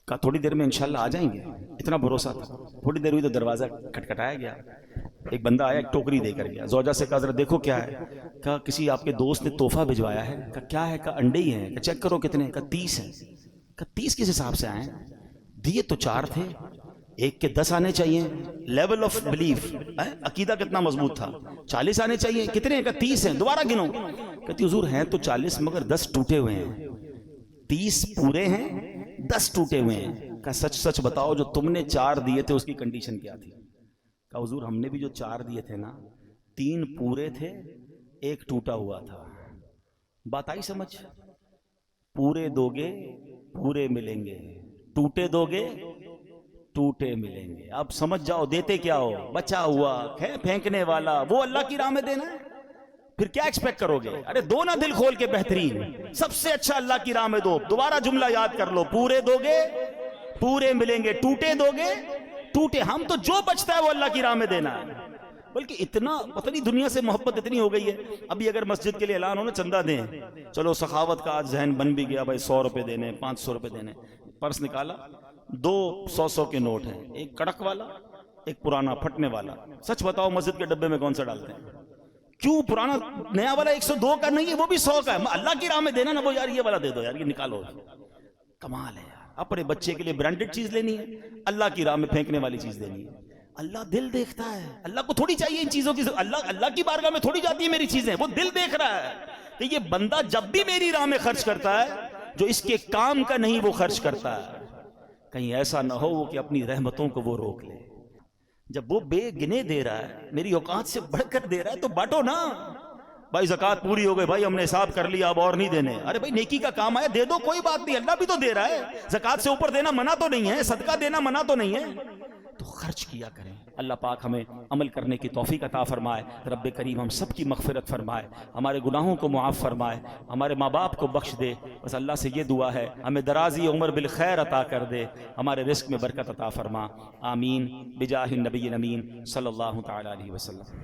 کہا تھوڑی دیر میں انشاءاللہ آ جائیں گے. اتنا بھروسہ تھا. تھوڑی دیر ہوئی تو دروازہ کھٹکھٹایا گیا، ایک بندہ آیا، ایک ٹوکری دے کر گیا. زوجہ سے کہا ذرا دیکھو کیا ہے. کہا کسی آپ کے دوست نے تحفہ بھجوایا ہے. کہا کیا ہے؟ کہا انڈے ہی ہیں. کہا چیک کرو کتنے. کہا 30 ہیں. کہا 30 کس حساب سے آئے؟ دیے تو 4 تھے، ایک کے 10 آنے چاہیے. لیول آف بلیف، عقیدہ کتنا مضبوط تھا. 40 آنے چاہیے. کتنے ہیں؟ کہا 30 ہیں. دوبارہ گنو. کہتی حضور ہیں تو 40 مگر 10 ٹوٹے ہوئے ہیں. 30 پورے ہیں، 10 ٹوٹے ہوئے ہیں. کہا سچ سچ بتاؤ جو تم نے 4 دیے تھے اس کی کنڈیشن کیا تھی؟ کہا حضور ہم نے بھی جو 4 دیے تھے نا، 3 پورے تھے، 1 ٹوٹا ہوا تھا. بات آئی سمجھ؟ پورے دو گے پورے ملیں گے، ٹوٹے دو گے ٹوٹے ملیں گے. اب سمجھ جاؤ دیتے کیا ہو؟ بچا ہوا ہے پھینکنے والا، وہ اللہ کی راہ میں دینا ہے. پھر کیا ایکسپیکٹ کرو گے؟ ارے دو نا دل کھول کے بہترین، سب سے اچھا اللہ کی راہ میں دو. دوبارہ جملہ یاد کر لو، پورے دو گے پورے ملیں گے، ٹوٹے دو گے ٹوٹے. ہم تو جو بچتا ہے وہ اللہ کی راہ میں دینا ہے. بلکہ اتنا پتہ نہیں دنیا سے محبت اتنی ہو گئی ہے. ابھی اگر مسجد کے لیے اعلان ہو نا چندہ دیں، چلو سخاوت کا آج ذہن بن بھی گیا بھائی 100 روپے دینے، 500 روپے دینے. پرس نکالا، 2 100 کے نوٹ ہیں، ایک کڑک والا ایک پرانا پھٹنے والا. سچ بتاؤ مسجد کے ڈبے میں کون سا ڈالتے ہیں؟ کیوں؟ پرانا نیا والا 102 کا نہیں ہے، وہ بھی 100 کا ہے. اللہ کی راہ میں دینا نا، وہ یار یہ والا دے دو یار، یہ نکالو. کمال ہے یار. اپنے بچے کے لیے برانڈڈ چیز لینی ہے، اللہ کی راہ میں پھینکنے والی چیز لینی ہے. اللہ دل دیکھتا ہے. اللہ کو تھوڑی چاہیے ان چیزوں کی، اللہ کی بارگاہ میں تھوڑی جاتی ہے میری چیزیں. وہ دل دیکھ رہا ہے کہ یہ بندہ جب بھی میری راہ میں خرچ کرتا ہے جو اس کے کام کا نہیں وہ خرچ کرتا ہے. کہیں ایسا نہ ہو کہ اپنی رحمتوں کو وہ روک لے. جب وہ بے گنے دے رہا ہے، میری اوقات سے بڑھ کر دے رہا ہے، تو بانٹو نا. بھائی زکوٰۃ پوری ہو گئی، بھائی ہم نے حساب کر لیا اب اور نہیں دینے. ارے بھائی نیکی کا کام آیا دے دو، کوئی بات نہیں، اللہ بھی تو دے رہا ہے. زکوٰۃ سے اوپر دینا منع تو نہیں ہے، صدقہ دینا منع تو نہیں ہے. تو خرچ خرچ کیا کریں. اللہ پاک ہمیں عمل کرنے کی توفیق عطا فرمائے. رب کریم ہم سب کی مغفرت فرمائے, ہمارے گناہوں کو معاف فرمائے, ہمارے ماں باپ کو بخش دے. بس اللہ سے یہ دعا ہے ہمیں درازی عمر بالخیر عطا کر دے, ہمارے رزق میں برکت عطا فرما. آمین بجاہ النبی الامین صلی اللہ تعالی علیہ وسلم.